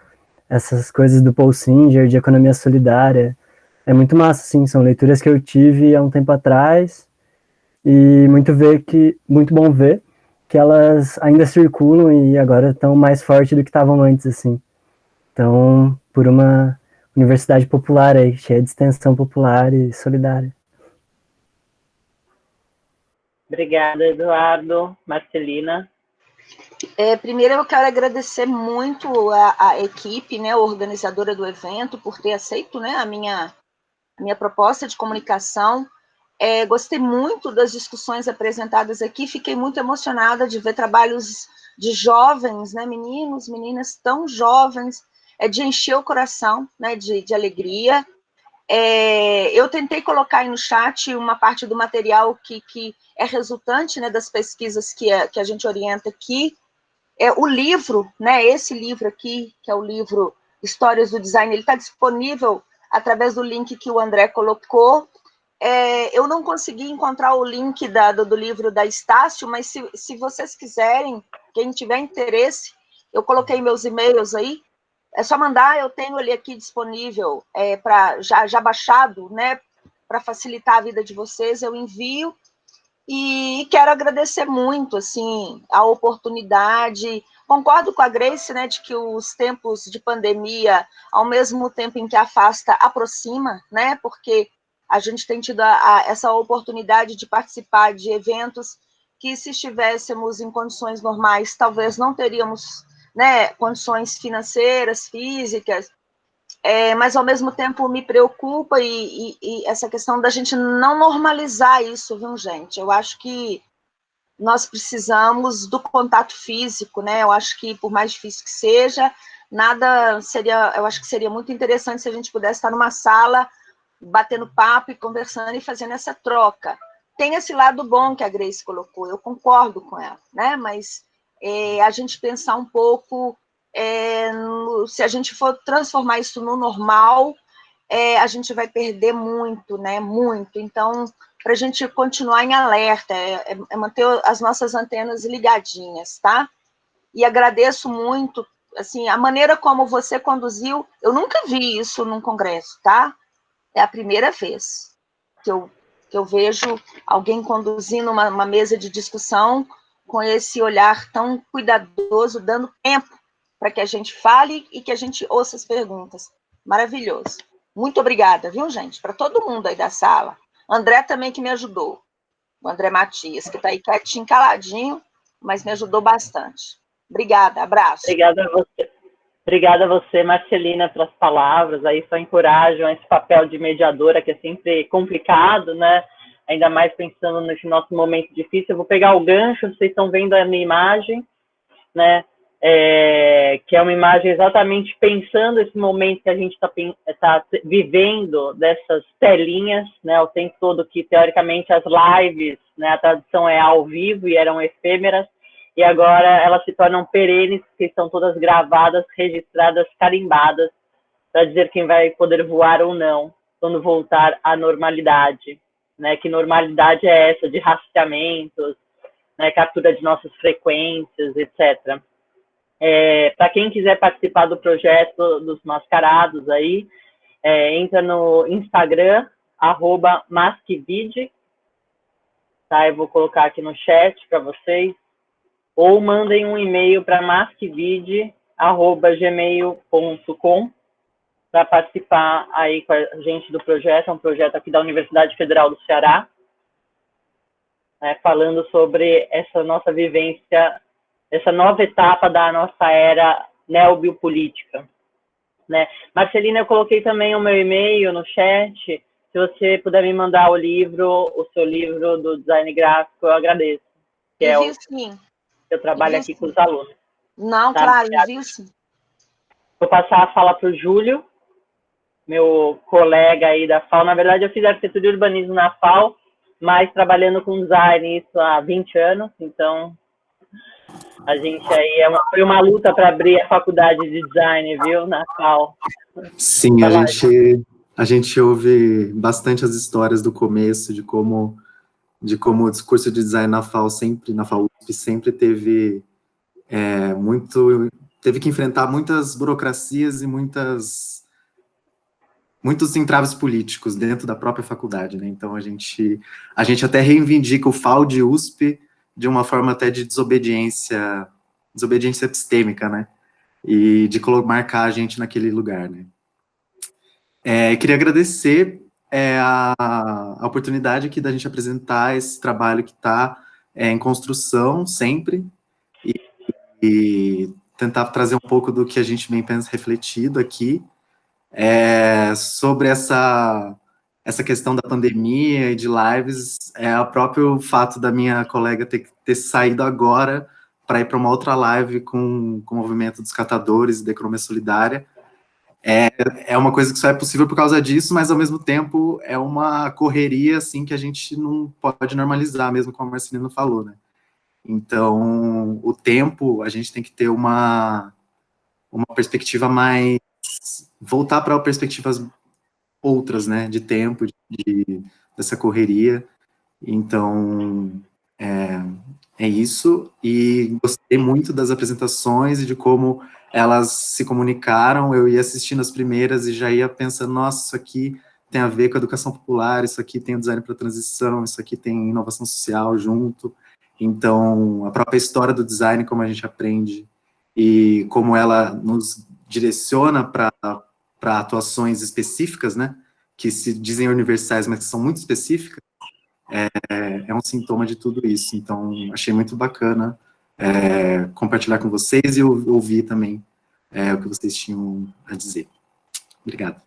Speaker 5: essas coisas do Paul Singer, de economia solidária, é muito massa, assim, são leituras que eu tive há um tempo atrás, e muito bom ver que elas ainda circulam e agora estão mais fortes do que estavam antes, assim. Então, por uma universidade popular aí, cheia de extensão popular e solidária.
Speaker 1: Obrigada, Eduardo. Marcelina.
Speaker 2: Primeiro, eu quero agradecer muito a equipe, né, a organizadora do evento, por ter aceito, né, a minha proposta de comunicação. Gostei muito das discussões apresentadas aqui, fiquei muito emocionada de ver trabalhos de jovens, né, meninos, meninas tão jovens, de encher o coração, né, de alegria. Eu tentei colocar aí no chat uma parte do material que é resultante, né, das pesquisas que a gente orienta aqui. O livro, né, esse livro aqui, que é o livro Histórias do Design, ele está disponível através do link que o André colocou. Eu não consegui encontrar o link do livro da Estácio, mas se vocês quiserem, quem tiver interesse, eu coloquei meus e-mails aí, é só mandar, eu tenho ele aqui disponível, já baixado, né, para facilitar a vida de vocês, eu envio. E quero agradecer muito, assim, a oportunidade. Concordo com a Grace, né, de que os tempos de pandemia, ao mesmo tempo em que afasta, aproxima, né, porque a gente tem tido essa oportunidade de participar de eventos que, se estivéssemos em condições normais, talvez não teríamos, né, condições financeiras, físicas, mas ao mesmo tempo me preocupa e essa questão da gente não normalizar isso, viu, gente? Eu acho que nós precisamos do contato físico, né? Eu acho que, por mais difícil que seja, eu acho que seria muito interessante se a gente pudesse estar numa sala, batendo papo e conversando e fazendo essa troca. Tem esse lado bom que a Grace colocou, eu concordo com ela, né? Mas a gente pensar um pouco, se a gente for transformar isso no normal, a gente vai perder muito, né? Muito. Então, para a gente continuar em alerta, manter as nossas antenas ligadinhas, tá? E agradeço muito, assim, a maneira como você conduziu, eu nunca vi isso num congresso, tá? É a primeira vez que eu vejo alguém conduzindo uma mesa de discussão com esse olhar tão cuidadoso, dando tempo para que a gente fale e que a gente ouça as perguntas. Maravilhoso. Muito obrigada, viu, gente? Para todo mundo aí da sala. André também que me ajudou. O André Matias, que está aí quietinho, caladinho, mas me ajudou bastante. Obrigada, abraço.
Speaker 1: Obrigada a você. Obrigada a você, Marcelina, pelas palavras. Aí só encorajam esse papel de mediadora, que é sempre complicado, né? Ainda mais pensando nesse nosso momento difícil. Eu vou pegar o gancho, vocês estão vendo a minha imagem, né? Que é uma imagem exatamente pensando esse momento que a gente tá vivendo, dessas telinhas, né? O tempo todo, que teoricamente as lives, né? A tradição é ao vivo e eram efêmeras, e agora elas se tornam perenes, porque estão todas gravadas, registradas, carimbadas, para dizer quem vai poder voar ou não, quando voltar à normalidade. né, que normalidade é essa de rastreamentos, né, captura de nossas frequências, etc. Para quem quiser participar do projeto dos mascarados aí, entra no Instagram, @masquevid, tá? Eu vou colocar aqui no chat para vocês, ou mandem um e-mail para masquevid@gmail.com para participar aí com a gente do projeto. É um projeto aqui da Universidade Federal do Ceará, né, falando sobre essa nossa vivência, essa nova etapa da nossa era neobiopolítica, né? Marcelina, eu coloquei também o meu e-mail no chat. Se você puder me mandar o seu livro do design gráfico, eu agradeço.
Speaker 2: Sim.
Speaker 1: Eu trabalho aqui com os alunos.
Speaker 2: Não, tá? Claro, envio sim.
Speaker 1: Vou passar a fala para o Júlio, meu colega aí da FAO. Na verdade, eu fiz arquitetura e urbanismo na FAO, mas trabalhando com design isso há 20 anos, então a gente aí foi uma luta para abrir a faculdade de design, viu, na FAO.
Speaker 6: Sim, a gente ouve bastante as histórias do começo, de como o discurso de design na FAO sempre teve teve que enfrentar muitas burocracias e muitos entraves políticos dentro da própria faculdade, né? Então a gente até reivindica o FAO de USP de uma forma até de desobediência epistêmica, né? E de marcar a gente naquele lugar, né? Queria agradecer a oportunidade aqui da gente apresentar esse trabalho que está em construção sempre e tentar trazer um pouco do que a gente bem pensa refletido aqui sobre essa questão da pandemia e de lives, o próprio fato da minha colega ter saído agora para ir para uma outra live com o movimento dos catadores e da economia solidária. É uma coisa que só é possível por causa disso, mas ao mesmo tempo é uma correria assim que a gente não pode normalizar, mesmo como a Marcelina falou, né? Então, o tempo, a gente tem que ter uma perspectiva mais, voltar para perspectivas outras, né, de tempo, dessa correria. Então, é isso, e gostei muito das apresentações e de como elas se comunicaram. Eu ia assistindo as primeiras e já ia pensando, nossa, isso aqui tem a ver com a educação popular, isso aqui tem o design para transição, isso aqui tem inovação social junto. Então, a própria história do design, como a gente aprende, e como ela nos direciona para atuações específicas, né, que se dizem universais, mas que são muito específicas, é um sintoma de tudo isso. Então, achei muito bacana compartilhar com vocês e ouvir também o que vocês tinham a dizer. Obrigado.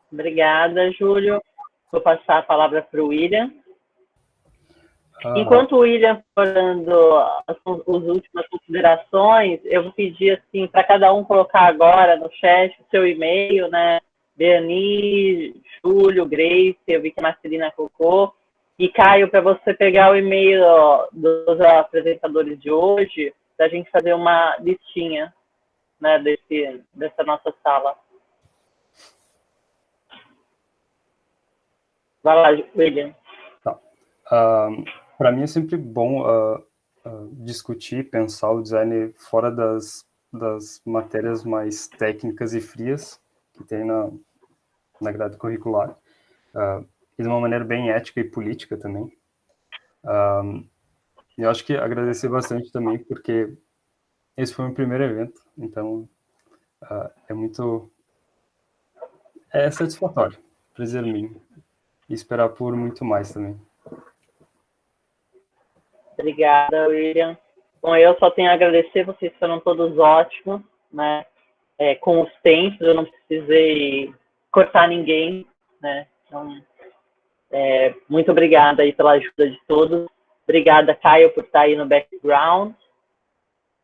Speaker 1: Obrigada, Júlio. Vou passar a palavra para o William. Enquanto o William for dando as últimas considerações, eu vou pedir assim, para cada um colocar agora no chat o seu e-mail, né? Beani, Júlio, Grace, eu vi que a Marcelina colocou. E, Caio, para você pegar o e-mail dos apresentadores de hoje, para a gente fazer uma listinha, né, dessa nossa sala. Vai lá, William.
Speaker 8: Tá. Para mim é sempre bom discutir, pensar o design fora das matérias mais técnicas e frias que tem na grade curricular, e de uma maneira bem ética e política também. Eu acho que agradecer bastante também, porque esse foi o meu primeiro evento, então é satisfatório, prazer mínimo, e esperar por muito mais também.
Speaker 1: Obrigada, William. Bom, eu só tenho a agradecer, vocês foram todos ótimos, né? Com os tempos, eu não precisei cortar ninguém, né? Então, muito obrigada aí pela ajuda de todos. Obrigada, Caio, por estar aí no background.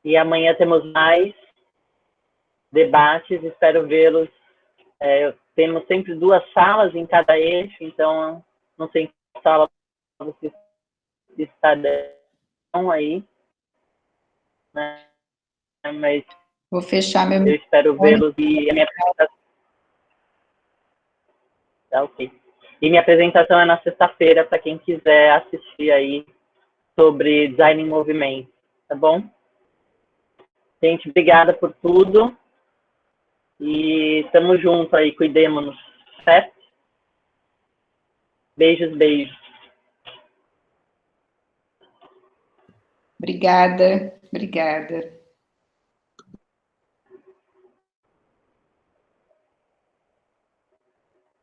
Speaker 1: E amanhã temos mais debates, espero vê-los. Temos sempre 2 salas em cada eixo, então não sei em qual sala vocês estarão aí, né? Mas
Speaker 3: vou fechar meu
Speaker 1: eu espero vê-los e a minha apresentação. Tá ok. E minha apresentação é na sexta-feira, para quem quiser assistir aí sobre design em movimento, tá bom? Gente, obrigada por tudo. E estamos juntos aí, cuidemos-nos, certo? Beijos, beijos.
Speaker 3: Obrigada, obrigada.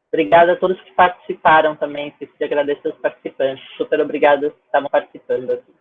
Speaker 1: Obrigada a todos que participaram também. Preciso agradecer os participantes. Super obrigada que estavam participando aqui.